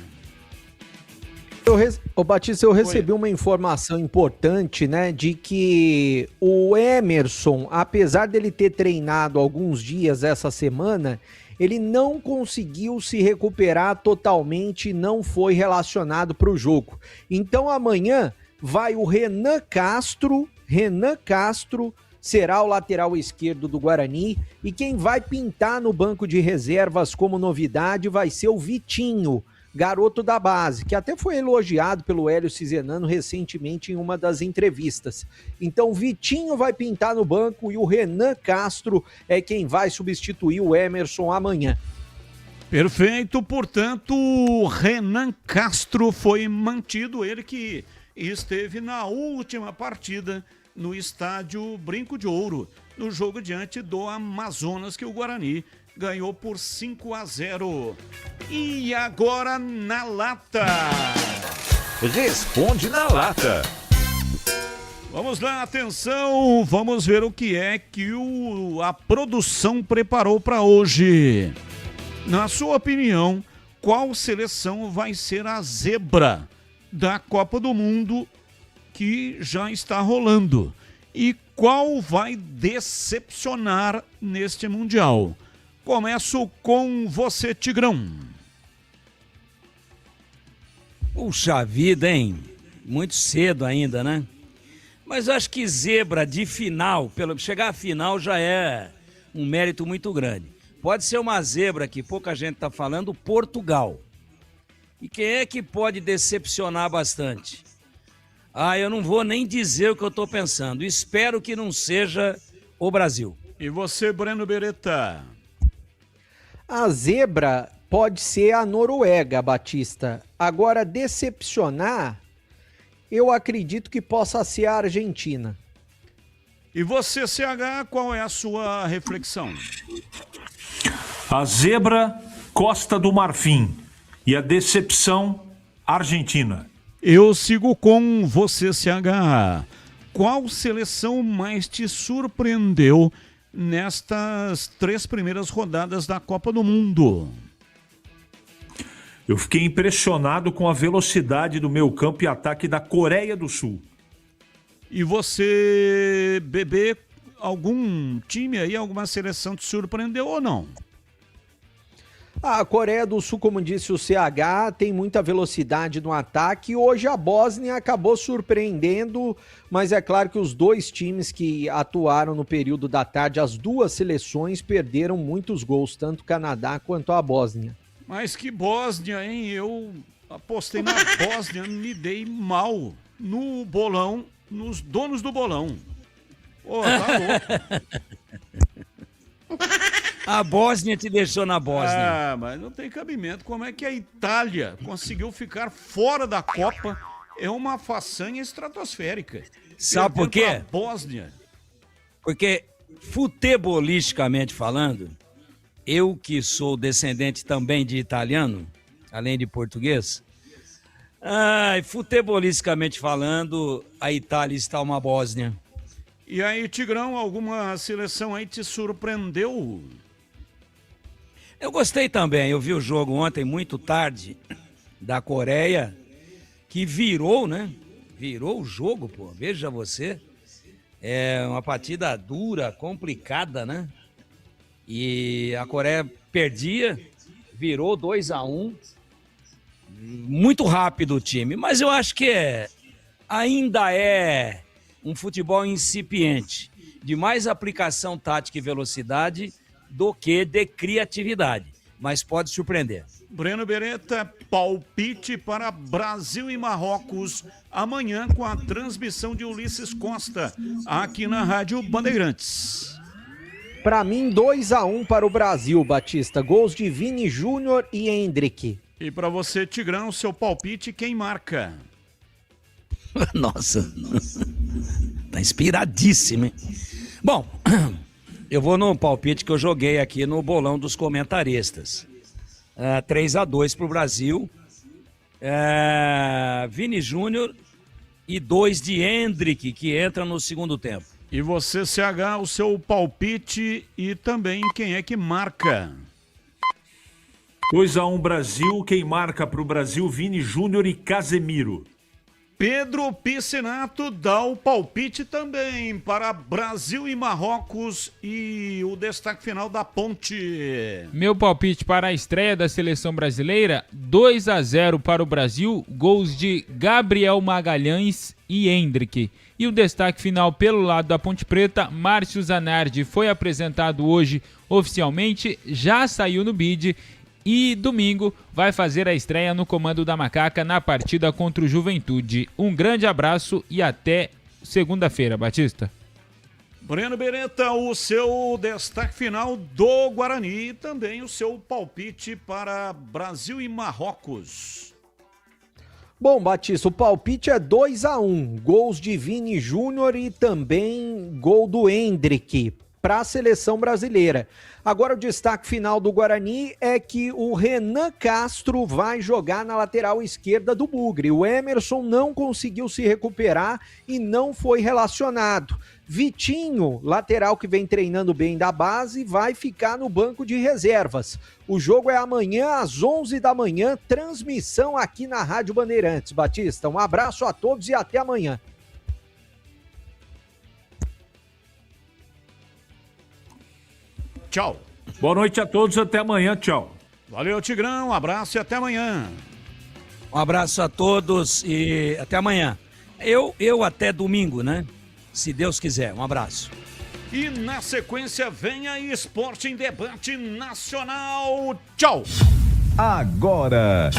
Batista, eu recebi uma informação importante, né, de que o Emerson, apesar dele ter treinado alguns dias essa semana, ele não conseguiu se recuperar totalmente e não foi relacionado para o jogo. Então amanhã vai o Renan Castro será o lateral esquerdo do Guarani, e quem vai pintar no banco de reservas como novidade vai ser o Vitinho, garoto da base, que até foi elogiado pelo Hélio Cizenano recentemente em uma das entrevistas. Então o Vitinho vai pintar no banco e o Renan Castro é quem vai substituir o Emerson amanhã. Perfeito, portanto, o Renan Castro foi mantido, ele que esteve na última partida no estádio Brinco de Ouro, no jogo diante do Amazonas, que o Guarani ganhou por 5-0. E agora na lata. Responde na lata. Vamos lá, atenção, vamos ver o que é que a produção preparou para hoje. Na sua opinião, qual seleção vai ser a zebra da Copa do Mundo que já está rolando? E qual vai decepcionar neste Mundial? Começo com você, Tigrão. Puxa vida, hein? Muito cedo ainda, né? Mas eu acho que zebra de final, chegar à final já é um mérito muito grande. Pode ser uma zebra que pouca gente está falando, Portugal. E quem é que pode decepcionar bastante? Eu não vou nem dizer o que eu estou pensando. Espero que não seja o Brasil. E você, Breno Beretta? A zebra pode ser a Noruega, Batista. Agora, decepcionar, eu acredito que possa ser a Argentina. E você, CH, qual é a sua reflexão? A zebra, Costa do Marfim. E a decepção, Argentina. Eu sigo com você, CH. Qual seleção mais te surpreendeu nestas 3 primeiras rodadas da Copa do Mundo? Eu fiquei impressionado com a velocidade do meio campo e ataque da Coreia do Sul. E você, Bebê, algum time aí, alguma seleção te surpreendeu ou não? A Coreia do Sul, como disse o CH, tem muita velocidade no ataque. Hoje a Bósnia acabou surpreendendo, mas é claro que os 2 times que atuaram no período da tarde, as 2 seleções perderam muitos gols, tanto o Canadá quanto a Bósnia. Mas que Bósnia, hein? Eu apostei na Bósnia, me dei mal no bolão, nos donos do bolão. Ô, tá louco. A Bósnia te deixou na Bósnia. Ah, mas não tem cabimento. Como é que a Itália conseguiu ficar fora da Copa? É uma façanha estratosférica. Sabe por quê? Bósnia. Porque, futebolisticamente falando, eu que sou descendente também de italiano, além de português, futebolisticamente falando, a Itália está uma Bósnia. E aí, Tigrão, alguma seleção aí te surpreendeu? Eu gostei também, eu vi o jogo ontem muito tarde da Coreia, que virou, né? Virou o jogo, pô, veja você. É uma partida dura, complicada, né? E a Coreia perdia, virou 2-1. Muito rápido o time, mas eu acho que ainda é um futebol incipiente, de mais aplicação tática e velocidade do que de criatividade, mas pode surpreender. Breno Beretta, palpite para Brasil e Marrocos amanhã com a transmissão de Ulisses Costa aqui na Rádio Bandeirantes. Para mim, 2-1 para o Brasil, Batista. Gols de Vini Júnior e Hendrick. E para você, Tigrão, seu palpite, quem marca? Nossa, tá inspiradíssimo, hein? Bom, eu vou no palpite que eu joguei aqui no bolão dos comentaristas. 3-2 pro Brasil. Vini Júnior e 2 de Hendrick, que entra no segundo tempo. E você, CH, o seu palpite e também quem é que marca? 2-1 Brasil, quem marca para o Brasil, Vini Júnior e Casemiro. Pedro Piscinato dá o palpite também para Brasil e Marrocos e o destaque final da Ponte. Meu palpite para a estreia da seleção brasileira, 2-0 para o Brasil, gols de Gabriel Magalhães e Hendrick. E o destaque final pelo lado da Ponte Preta, Márcio Zanardi foi apresentado hoje oficialmente, já saiu no bid e domingo vai fazer a estreia no comando da Macaca na partida contra o Juventude. Um grande abraço e até segunda-feira, Batista. Breno Beretta, o seu destaque final do Guarani e também o seu palpite para Brasil e Marrocos. Bom, Batista, o palpite é 2-1. Gols de Vini Júnior e também gol do Hendrick para a seleção brasileira. Agora o destaque final do Guarani é que o Renan Castro vai jogar na lateral esquerda do Bugre. O Emerson não conseguiu se recuperar e não foi relacionado. Vitinho, lateral que vem treinando bem da base, vai ficar no banco de reservas. O jogo é amanhã às 11 da manhã, transmissão aqui na Rádio Bandeirantes. Batista, um abraço a todos e até amanhã. Tchau. Boa noite a todos, até amanhã, tchau. Valeu, Tigrão, um abraço e até amanhã. Um abraço a todos e até amanhã. Eu até domingo, né? Se Deus quiser, um abraço. E na sequência vem aí Esporte em Debate Nacional. Tchau. Agora...